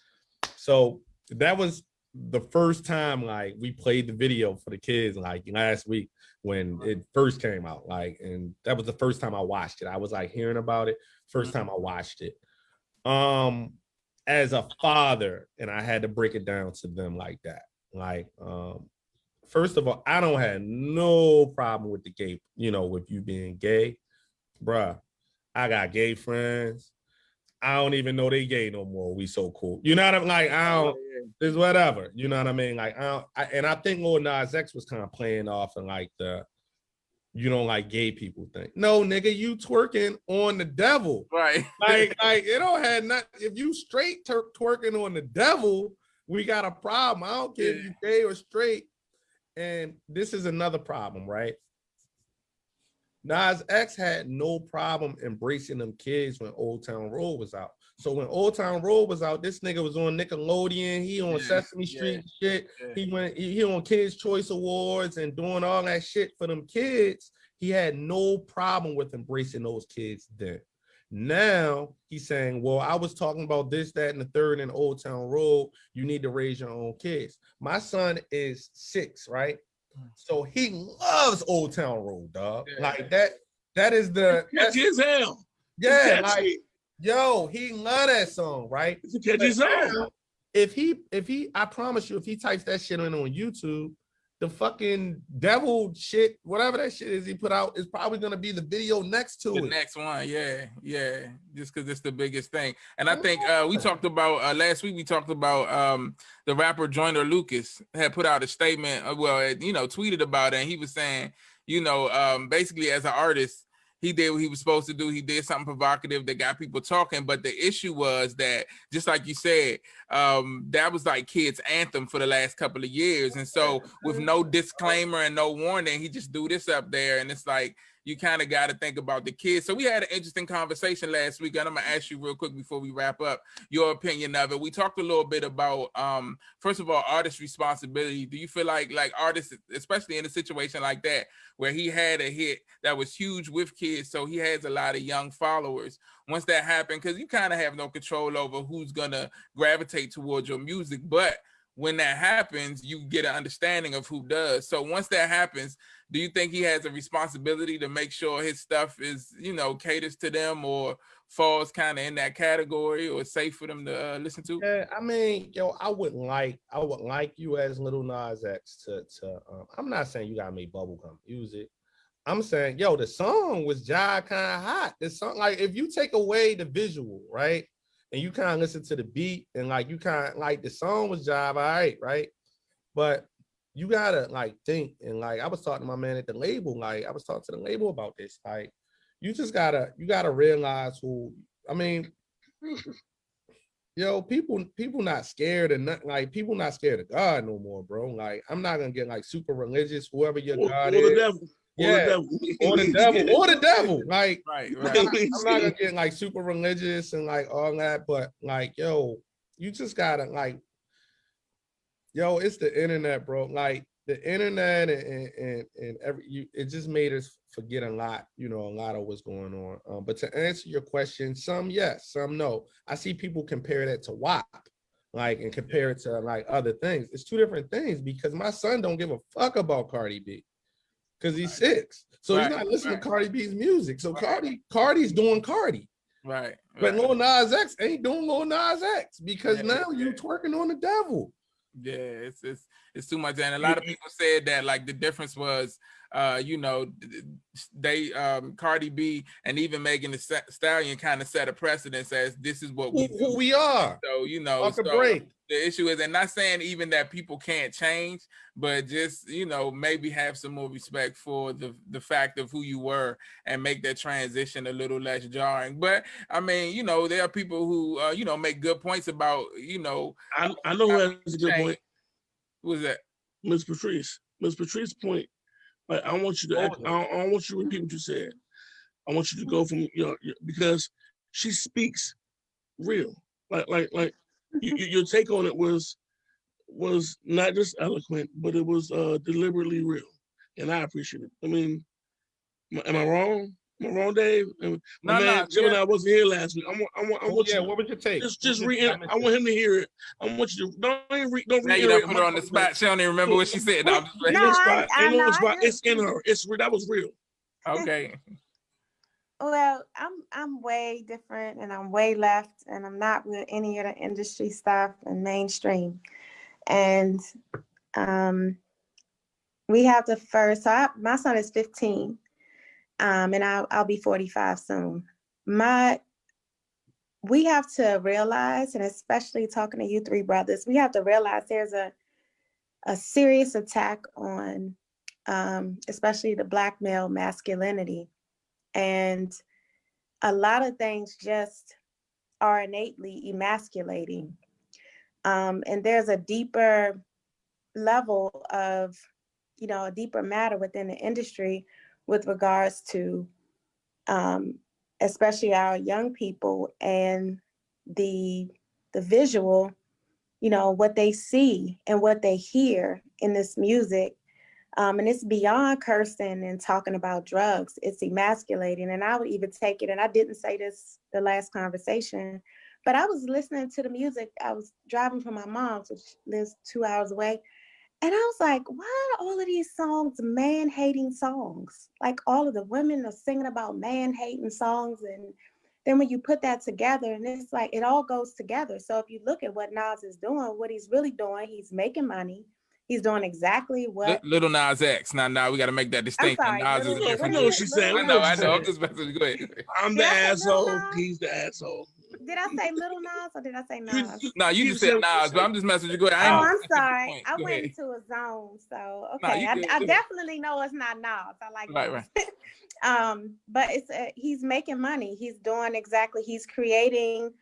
so that was the first time like we played the video for the kids like last week when it first came out, like, and that was the first time I watched it. I was like hearing about it, first time I watched it. As a father, and I had to break it down to them like that. Like, first of all, I don't have no problem with the gay, you know, with you being gay, bruh. I got gay friends. I don't even know they gay no more. We so cool. You know what I'm like? I don't, it's whatever. You know what I mean? Like, and I think Lil Nas X was kind of playing off and like the, you don't like gay people thing. No, nigga, you twerking on the devil. Right. Like it don't have nothing. If you straight twerking on the devil, we got a problem. I don't care if you gay or straight. And this is another problem, right? Nas X had no problem embracing them kids when Old Town Road was out. So when Old Town Road was out, this nigga was on Nickelodeon, he on Sesame Street shit. Yeah. He on Kids Choice Awards and doing all that shit for them kids. He had no problem with embracing those kids then. Now he's saying, well, I was talking about this, that, and the third in Old Town Road. You need to raise your own kids. My son is 6, right? So he loves Old Town Road, dog. Yeah. Like that is the catchy as hell. Yeah, like yo, he love that song, right? It's a catchy song. If he, I promise you, if he types that shit in on YouTube, the fucking devil shit, whatever that shit is he put out, is probably gonna be the video next to it. The next one, yeah. Just because it's the biggest thing. And I think we talked about last week. We talked about the rapper Joyner Lucas had put out a statement. Tweeted about it, and he was saying, basically as an artist, he did what he was supposed to do. He did something provocative that got people talking. But the issue was that, just like you said, that was like kids' anthem for the last couple of years. And so with no disclaimer and no warning, he just threw this up there. And it's like, you kind of got to think about the kids. So we had an interesting conversation last week, and I'm going to ask you real quick before we wrap up your opinion of it. We talked a little bit about, first of all, artist responsibility. Do you feel like artists, especially in a situation like that, where he had a hit that was huge with kids, so he has a lot of young followers. Once that happened, because you kind of have no control over who's going to gravitate towards your music, but when that happens, you get an understanding of who does. So once that happens, do you think he has a responsibility to make sure his stuff is, caters to them or falls kind of in that category or safe for them to listen to? Yeah, I mean, I would like you as Lil Nas X to I'm not saying you gotta make bubblegum music. I'm saying, the song was jive kind of hot. The song, like, if you take away the visual, right? And you kind of listen to the beat and like you kind of like the song was jive, all right? But you gotta like think, and like I was talking to my man at the label, like I was talking to the label about this. Like you gotta realize who, I mean, people not scared of nothing, like people not scared of God no more, bro. Like I'm not gonna get like super religious, whoever your God is. The devil. Or the devil. Like, right. I'm not gonna get like super religious and like all that, but like, you just gotta like, it's the internet, bro. Like the internet and it just made us forget a lot, a lot of what's going on. But to answer your question, some yes, some no. I see people compare that to WAP, like, and compare it to like other things. It's two different things because my son don't give a fuck about Cardi B. Because he's 6. So he's not listening to Cardi B's music. So Cardi's doing Cardi. Right. But Lil Nas X ain't doing Lil Nas X because now you twerking on the devil. Yeah, it's too much. And a lot of people said that like the difference was they Cardi B and even Megan Thee Stallion kind of set a precedence as this is what we are. So the issue is, and not saying even that people can't change, but just maybe have some more respect for the fact of who you were and make that transition a little less jarring. But I mean, there are people who make good points about I know who has a good point. Who was that? Miss Patrice. Miss Patrice's point. Like I want you to I want you to repeat what you said. I want you to go from because she speaks real. Like your take on it was not just eloquent, but it was deliberately real, and I appreciate it. I mean, am I wrong? Am I wrong, Dave? My man Gemini wasn't here last week. I want you. What was your take? Just read it. I want him to hear it. I want you to don't read. Now you done put her on the spot. She don't even remember what she said. No, ain't no spot. It's in her. That was real. Okay. Well, I'm way different, and I'm way left, and I'm not with any of the industry stuff and mainstream. And we have the first. So my son is 15. And I'll be 45 soon. We have to realize, and especially talking to you three brothers, we have to realize there's a serious attack on especially the Black male masculinity. And a lot of things just are innately emasculating. And there's a deeper level of, a deeper matter within the industry with regards to especially our young people and the visual, what they see and what they hear in this music. And it's beyond cursing and talking about drugs. It's emasculating. And I would even take it, and I didn't say this the last conversation, but I was listening to the music. I was driving from my mom's, which lives 2 hours away. And I was like, why are all of these songs man-hating songs? Like all of the women are singing about man-hating songs. And then when you put that together, and it's like, it all goes together. So if you look at what Nas is doing, what he's really doing, he's making money. He's doing exactly what Little Nas X. Now we got to make that distinction. I'm sorry, Nas is a different. I know what she said. I know. I'm just messing. Go ahead. I'm the asshole. He's the asshole. Did I say Little Nas or did I say Nas? No, you just said Nas, but I'm just messing with you. Go ahead. I'm sorry. I went into a zone. So okay, I definitely know it's not Nas. I like right. But it's he's making money. He's doing exactly. He's creating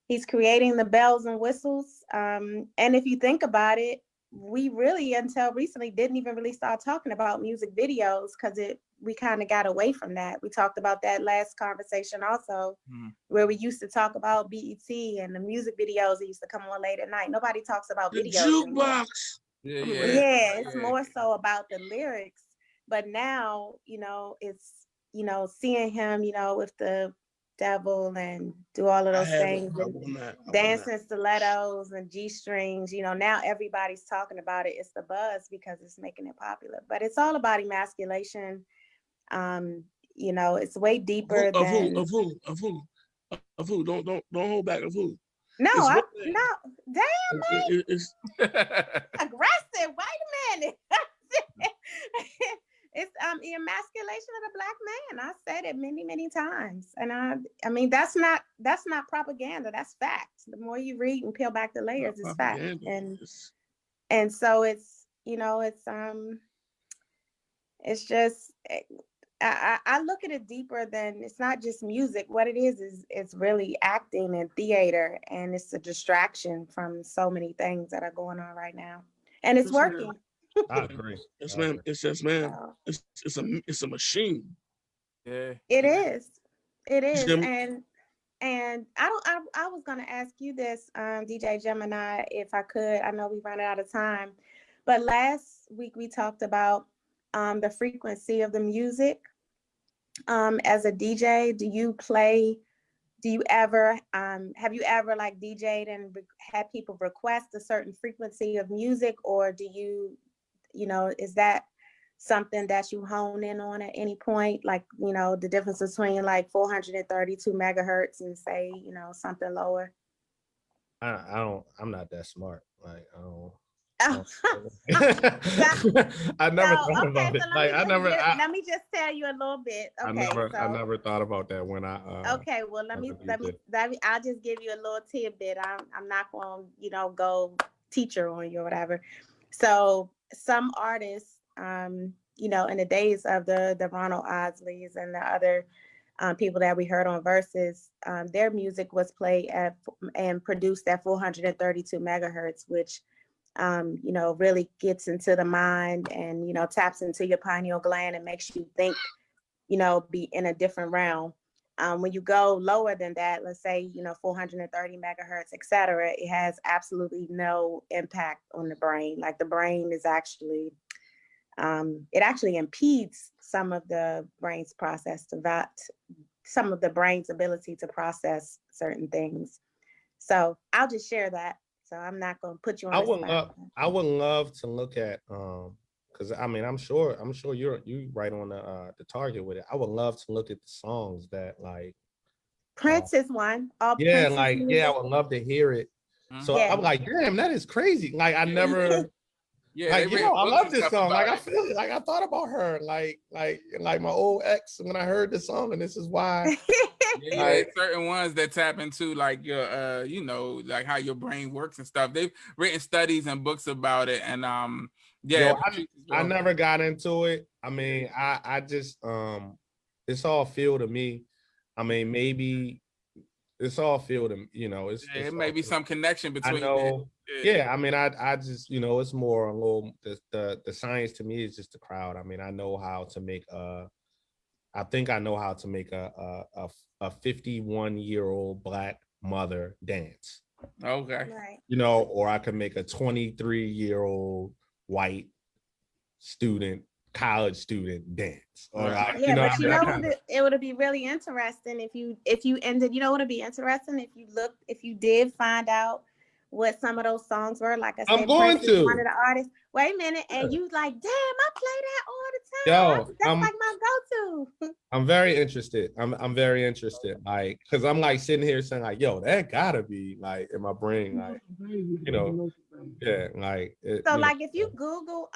the bells and whistles. And if you think about it, we really until recently didn't even really start talking about music videos because we kind of got away from that. We talked about that last conversation also, where we used to talk about BET and the music videos that used to come on late at night. Nobody talks about the videos. Jukebox. Yeah, it's more so about the lyrics. But now, it's, seeing him, with the devil and do all of those things, dancing stilettos and G-strings, now everybody's talking about it. It's the buzz because it's making it popular. But it's all about emasculation. It's way deeper of who? Don't hold back. Of who? No, damn, Mike. It's aggressive. Wait a minute. It's emasculation of the Black man. I said it many, many times. And I mean that's not propaganda, that's fact. The more you read and peel back the layers, it's fact. And so it's it's just I look at it deeper than it's not just music. What it is it's really acting and theater, and it's a distraction from so many things that are going on right now. And it's working. I agree. It's a machine. Yeah. It is. And I was gonna ask you this, DJ Gemini, if I could. I know we run out of time, but last week we talked about the frequency of the music. As a DJ, have you ever like DJ'd and had people request a certain frequency of music, or do you, is that something that you hone in on at any point? Like, the difference between like 432 megahertz and say, something lower? I'm not that smart. Like, I don't. Oh. I never thought about it. Let me just tell you a little bit. Okay, I never thought about that when I. Okay, well, let me. I'll just give you a little tidbit. I'm not going to, go teacher on you or whatever. So some artists, in the days of the Ronald Osleys and the other people that we heard on Versus, their music was played at and produced at 432 megahertz, which really gets into the mind and, taps into your pineal gland and makes you think, be in a different realm. When you go lower than that, let's say, 430 megahertz, et cetera, it has absolutely no impact on the brain. Like the brain is actually, it actually impedes some of the brain's some of the brain's ability to process certain things. So I'll just share that. So I'm not going to put you on the spot. I would love to look at because I mean I'm sure you right on the target with it. I would love to look at the songs that like Prince is one. Yeah, like I would love to hear it. So I'm like, damn, that is crazy. Like I never like, I love this song. Like I feel it. Like I thought about her. Like my old ex when I heard this song, and this is why. Certain ones that tap into like your like how your brain works and stuff. They've written studies and books about it, and I never got into it. I mean, I just it's all feel to me. I mean, maybe it's all feel to it's it may be some connection between. I know. I mean, I just it's more a little the science to me is just the crowd. I mean, I know how to make I think I know how to make a 51-year-old Black mother dance. Okay. Right. Or I could make a 23-year-old white college student dance. It would be really interesting if you ended. It would be interesting if you did find out what some of those songs were. Like I said, I'm going Prince to is one of the artists. Wait a minute, and you like, damn, I play that all the time. That's like my go-to. I'm very interested. I'm very interested. Like, cause I'm like sitting here saying like, yo, that gotta be like in my brain, like, like. So like if you Google,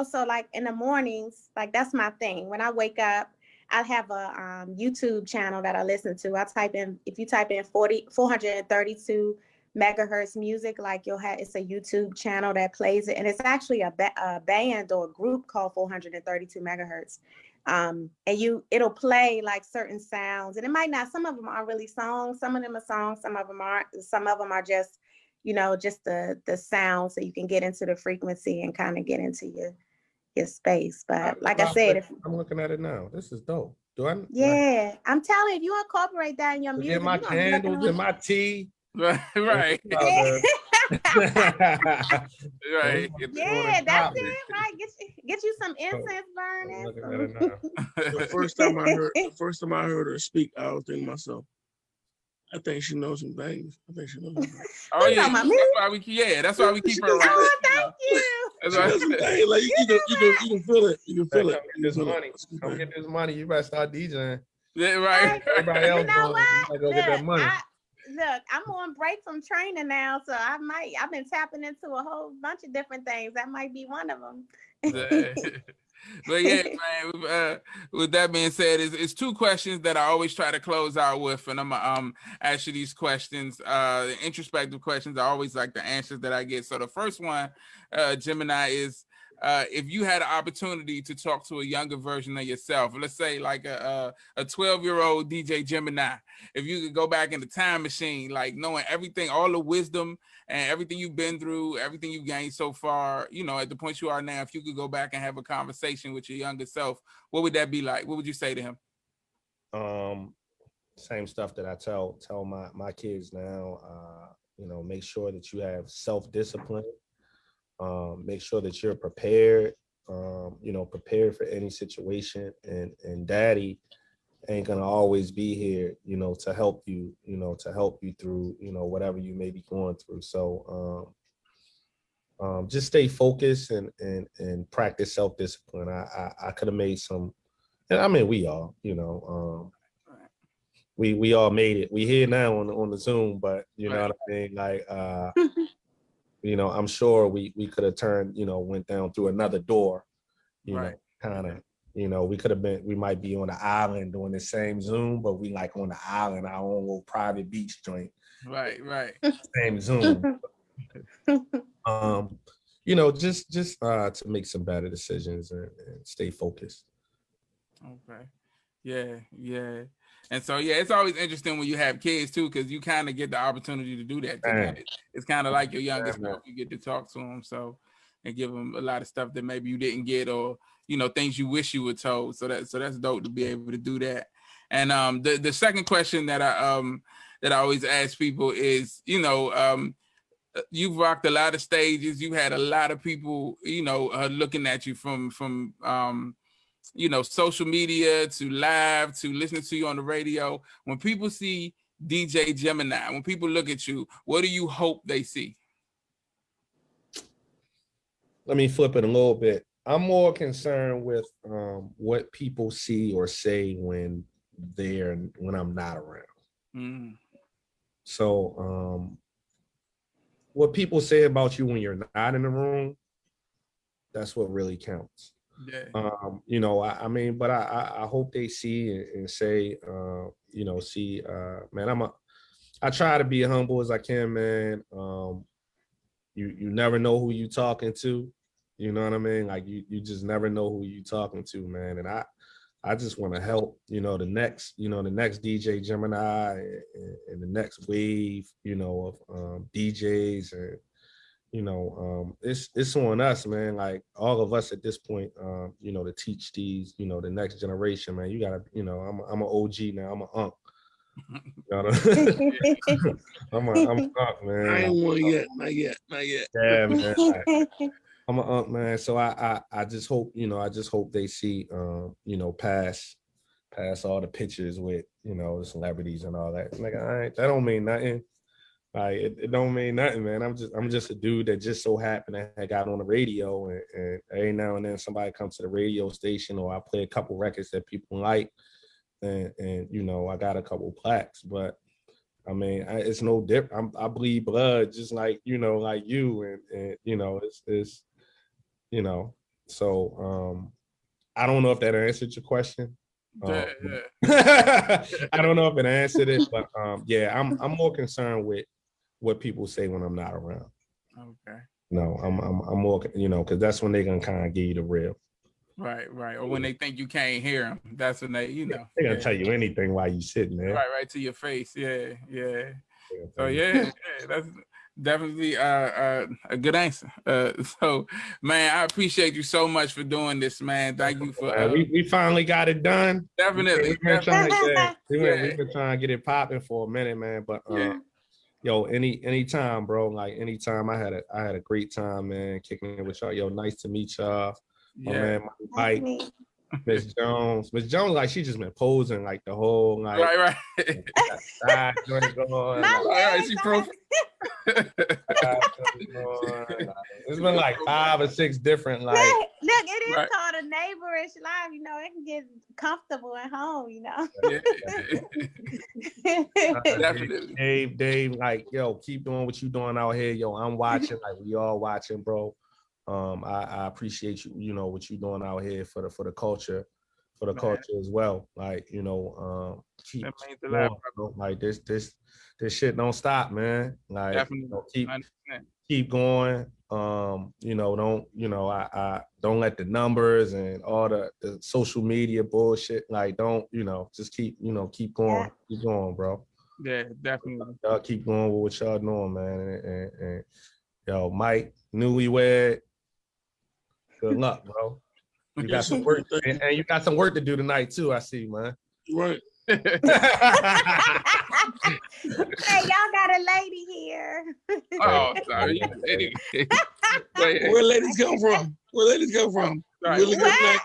so like in the mornings, like that's my thing. When I wake up, I have a YouTube channel that I listen to. If you type in 432 megahertz music, like it's a YouTube channel that plays it, and it's actually a band or a group called 432 megahertz. And it'll play like certain sounds, and it might not. Some of them are really songs. Some of them are songs. Some of them aren't. Some of them are just just the sound, so you can get into the frequency and kind of get into your space. But like I said, I'm looking at it now. This is dope. Do I? Yeah, I'm telling you, if you incorporate that in your music, get my candles and my tea. Right. Right. Yeah, that's it. Right. Get you some incense burning. The first time I heard her speak, I was thinking to myself, I think she knows some things. Oh yeah, that's why we keep her around. Oh, thank you. That's why like you can feel it. You can feel it. Come get this money. You better start DJing. Yeah, right. Everybody else go get that money. Look, I'm on break from training now, so I've been tapping into a whole bunch of different things. That might be one of them. But yeah, man, with that being said, it's two questions that I always try to close out with, and I'm gonna ask you these questions. The introspective questions, I always like the answers that I get. So the first one, Gemini, is if you had an opportunity to talk to a younger version of yourself, let's say like a 12-year-old DJ Gemini, if you could go back in the time machine, like knowing everything, all the wisdom and everything you've been through, everything you've gained so far, at the point you are now, if you could go back and have a conversation with your younger self, what would that be like? What would you say to him? Same stuff that I tell my kids now. Make sure that you have self-discipline. Make sure that you're prepared, prepared for any situation, and daddy ain't gonna always be here, to help you, through, whatever you may be going through. So just stay focused and practice self-discipline. I could have made some, and I mean, we all, we all made it. We here now on the Zoom, but you know what I mean? Like, I'm sure we could have turned, went down through another door, kind of, we might be on the island doing the same Zoom, but we like on the island, our own little private beach joint. Right. Same Zoom. Just to make some better decisions and stay focused. Okay. Yeah. And so, it's always interesting when you have kids too, because you kind of get the opportunity to do that. It's kind of like your youngest self. You get to talk to them, and give them a lot of stuff that maybe you didn't get, or things you wish you were told. So that's dope to be able to do that. And the second question that I always ask people is, you've rocked a lot of stages. You had a lot of people, looking at you from social media to live to listening to you on the radio. When people see DJ Gemini, when people look at you, what do you hope they see? Let me flip it a little bit. I'm more concerned with what people see or say when I'm not around. Mm. So what people say about you when you're not in the room, that's what really counts. Yeah. I mean, but I hope they see and say, man, I try to be humble as I can, man. You never know who you talking to. You know what I mean? Like you just never know who you talking to, man. And I just want to help, the next DJ Gemini and the next wave, of DJs, and it's on us, man. Like all of us at this point, to teach these, the next generation, man. You gotta, I'm an OG now. I'm an unk. I'm an unk, man. I ain't one yet, not yet. Yeah, man. I'm an unk, man. So I just hope, they see, past all the pictures with, the celebrities and all that. Like, that don't mean nothing. Like, it don't mean nothing, man. I'm just a dude that just so happened to have got on the radio, and every now and then somebody comes to the radio station, or I play a couple records that people like, and I got a couple plaques, but I mean, it's no different. I bleed blood just like, like you, and it's so I don't know if that answered your question. I don't know if it answered it, but yeah, I'm more concerned with what people say when I'm not around. Okay. No, I'm more, because that's when they're gonna kind of give you the real. Right. Or when they think you can't hear them, that's when they, they're gonna tell you anything while you sitting there. Right to your face. Yeah. So yeah, that's definitely a good answer. So, man, I appreciate you so much for doing this, man. Thank you for. We finally got it done. Definitely. We've been trying to get it popping for a minute, man. But yo, anytime, bro. Like anytime, I had a great time, man. Kicking it with y'all. Yo, nice to meet y'all. Yeah. My man, Mike, Miss Jones, like she just been posing like the whole like. Right. She it's been like 5 or 6 different like. Look, it is called a Neighborish live. It can get comfortable at home. Definitely. Dave, like yo, keep doing what you doing out here, yo. I'm watching, like we all watching, bro. I appreciate you, what you're doing out here for the culture, as well. Like, keep going, bro. Like this shit don't stop, man. Like, keep going. I don't let the numbers and all the social media bullshit, like don't, just keep going. Keep going, bro. Yeah, definitely. Y'all keep going with what y'all doing, man. And yo, Mike, newlywed. Good luck, bro. You got some work, and you got some work to do tonight too. I see, man. Right. Hey, y'all got a lady here. Oh, sorry. Where ladies come from? Right. Really good night.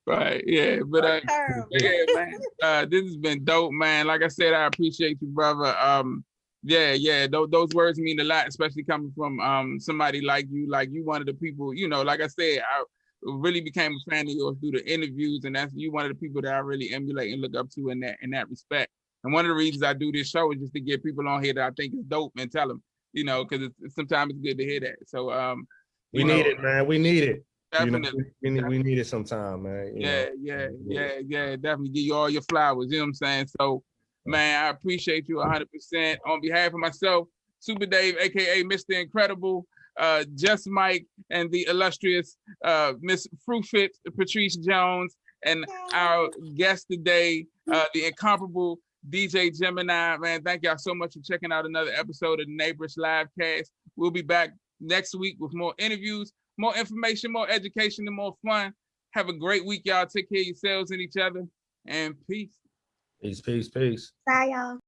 Right, yeah, but yeah, man. This has been dope, man. Like I said, I appreciate you, brother. Yeah. Those words mean a lot, especially coming from somebody like you. Like you, one of the people, like I said, I really became a fan of yours through the interviews, and that's you one of the people that I really emulate and look up to in that respect. And one of the reasons I do this show is just to get people on here that I think is dope and tell them, because sometimes it's good to hear that. So we need it, man. We need it. Definitely. We need it sometime, man. Yeah. Definitely give you all your flowers. You know what I'm saying? So. Man, I appreciate you 100%. On behalf of myself, Super Dave, aka Mr. Incredible, Just Mike, and the illustrious Miss Fruitfit Patrice Jones, and our guest today, the incomparable DJ Gemini. Man, thank y'all so much for checking out another episode of the Neighborish Livecast. We'll be back next week with more interviews, more information, more education, and more fun. Have a great week, y'all. Take care of yourselves and each other, and peace. Peace. Bye, y'all.